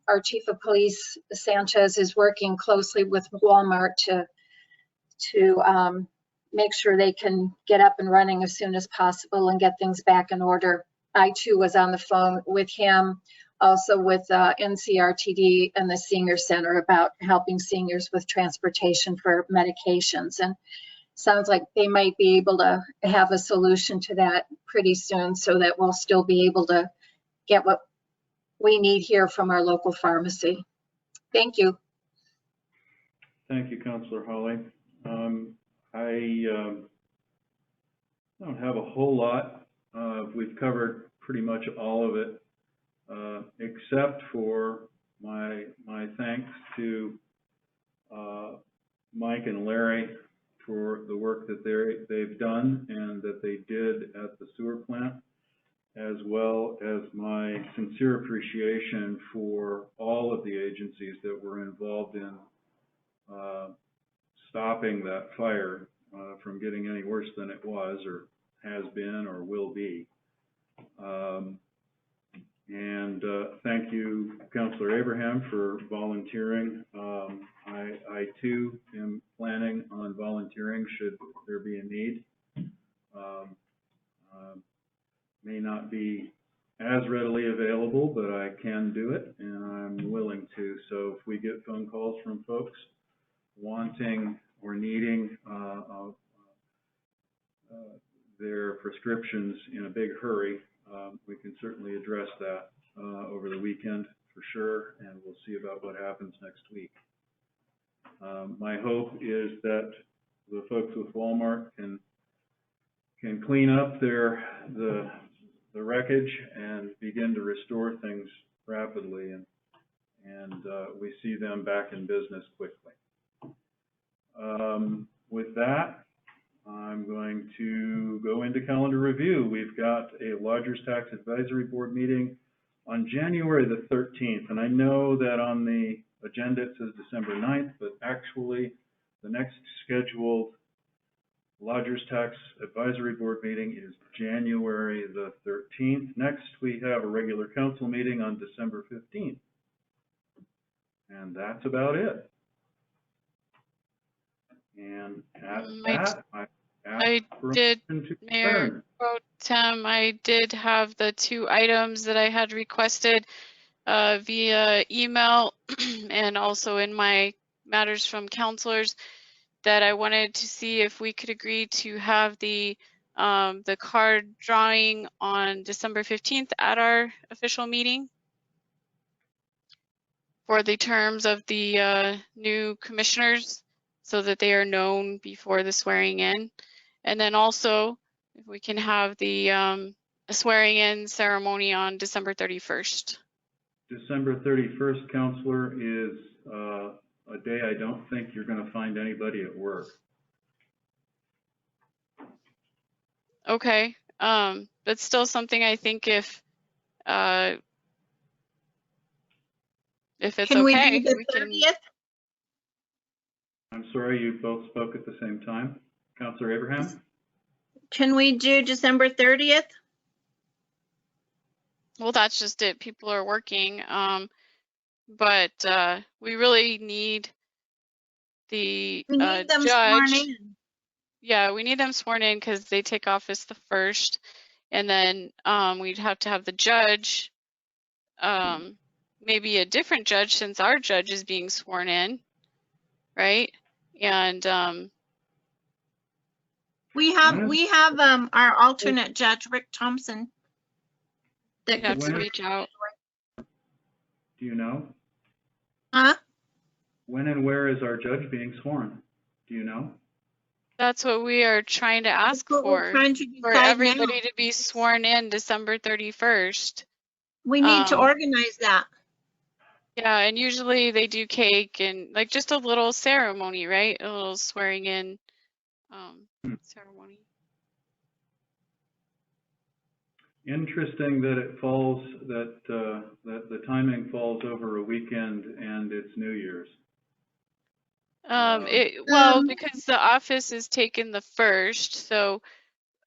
our Chief of Police, Sanchez, is working closely with Walmart to make sure they can get up and running as soon as possible and get things back in order. I too was on the phone with him, also with NCRTD and the Senior Center about helping seniors with transportation for medications. And sounds like they might be able to have a solution to that pretty soon so that we'll still be able to get what we need here from our local pharmacy. Thank you. Thank you, Councillor Hawley. I don't have a whole lot. We've covered pretty much all of it, except for my thanks to Mike and Larry for the work that they've done and that they did at the sewer plant, as well as my sincere appreciation for all of the agencies that were involved in stopping that fire from getting any worse than it was or has been or will be. And thank you, Councillor Abraham, for volunteering. I too am planning on volunteering should there be a need. May not be as readily available, but I can do it and I'm willing to. So if we get phone calls from folks wanting or needing their prescriptions in a big hurry, we can certainly address that over the weekend for sure, and we'll see about what happens next week. My hope is that the folks with Walmart can clean up the wreckage and begin to restore things rapidly, and we see them back in business quickly. With that, I'm going to go into calendar review. We've got a Lodgers Tax Advisory Board meeting on January the 13th, and I know that on the agenda it says December 9th, but actually the next scheduled Lodgers Tax Advisory Board meeting is January the 13th. Next, we have a regular council meeting on December 15th. And that's about it. And at that, I did, Mayor Pro Tem, I did have the 2 items that I had requested via email and also in my matters from counselors that I wanted to see if we could agree to have the card drawing on December 15th at our official meeting for the terms of the new commissioners, so that they are known before the swearing in. And then also, if we can have the swearing in ceremony on December 31st. December 31st, Counselor, is a day I don't think you're going to find anybody at work. Okay, that's still something I think if it's Can we okay, do the we can. 30th? I'm sorry, you both spoke at the same time. Counselor Abraham? Can we do December 30th? Well, that's just it. People are working, but we really need the We need them sworn judge. in. Yeah, we need them sworn in because they take office the 1st, and then we'd have to have the judge, maybe a different judge since our judge is being sworn in, right? And we have our alternate judge, Rick Thompson, that you have could to reach out. Do you know? Huh? When and where is our judge being sworn? Do you know? That's what we are trying to ask That's what we're for trying to for decide now. everybody to be sworn in December 31st. We need to organize that. Yeah, and usually they do cake and like just a little ceremony, right? A little swearing in ceremony. Interesting that it falls, that the timing falls over a weekend and it's New Year's. Because the office is taken the 1st, so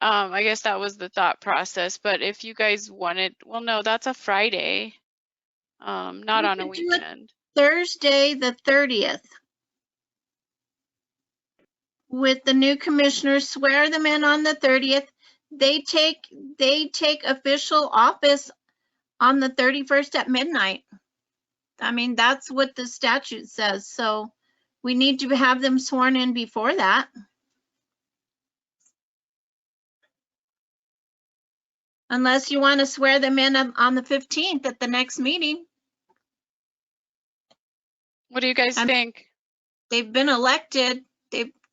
I guess that was the thought process. But if you guys wanted, well, no, that's a Friday, not on a weekend. Thursday, the 30th. With the new commissioners, swear them in on the 30th. They take official office on the 31st at midnight. I mean, that's what the statute says. So we need to have them sworn in before that. Unless you want to swear them in on the 15th at the next meeting. What do you guys think? They've been elected.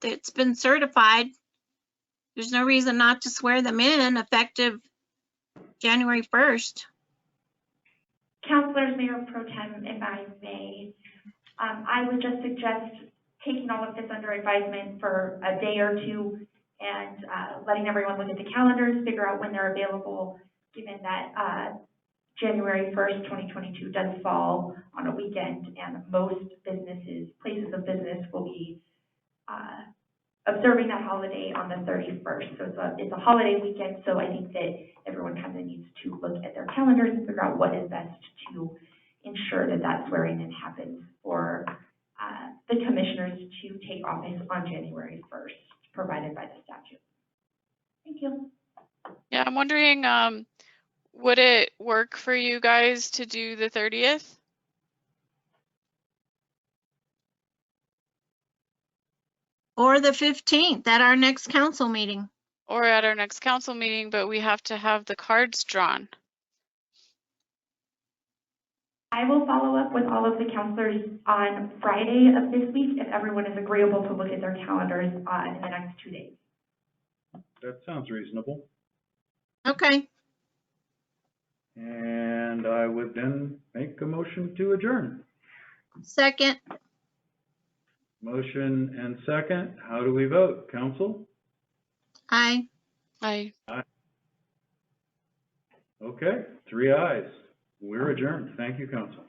It's been certified. There's no reason not to swear them in effective January 1st. Councilors, Mayor Pro Tem, if I may, I would just suggest taking all of this under advisement for a day or two and letting everyone look at the calendars, figure out when they're available, given that January 1st, 2022 does fall on a weekend, and most places of business will be observing that holiday on the 31st. So it's a holiday weekend, so I think that everyone kind of needs to look at their calendars and figure out what is best to ensure that that swearing in happens for the commissioners to take office on January 1st, provided by the statute. Thank you. Yeah, I'm wondering, would it work for you guys to do the 30th? Or the 15th at our next council meeting. Or at our next council meeting, but we have to have the cards drawn. I will follow up with all of the counselors on Friday of this week if everyone is agreeable to look at their calendars in the next 2 days. That sounds reasonable. Okay. And I would then make a motion to adjourn. Second. Motion and second. How do we vote? Council? Aye. Aye. Aye. Okay, 3 ayes. We're adjourned. Thank you, Council.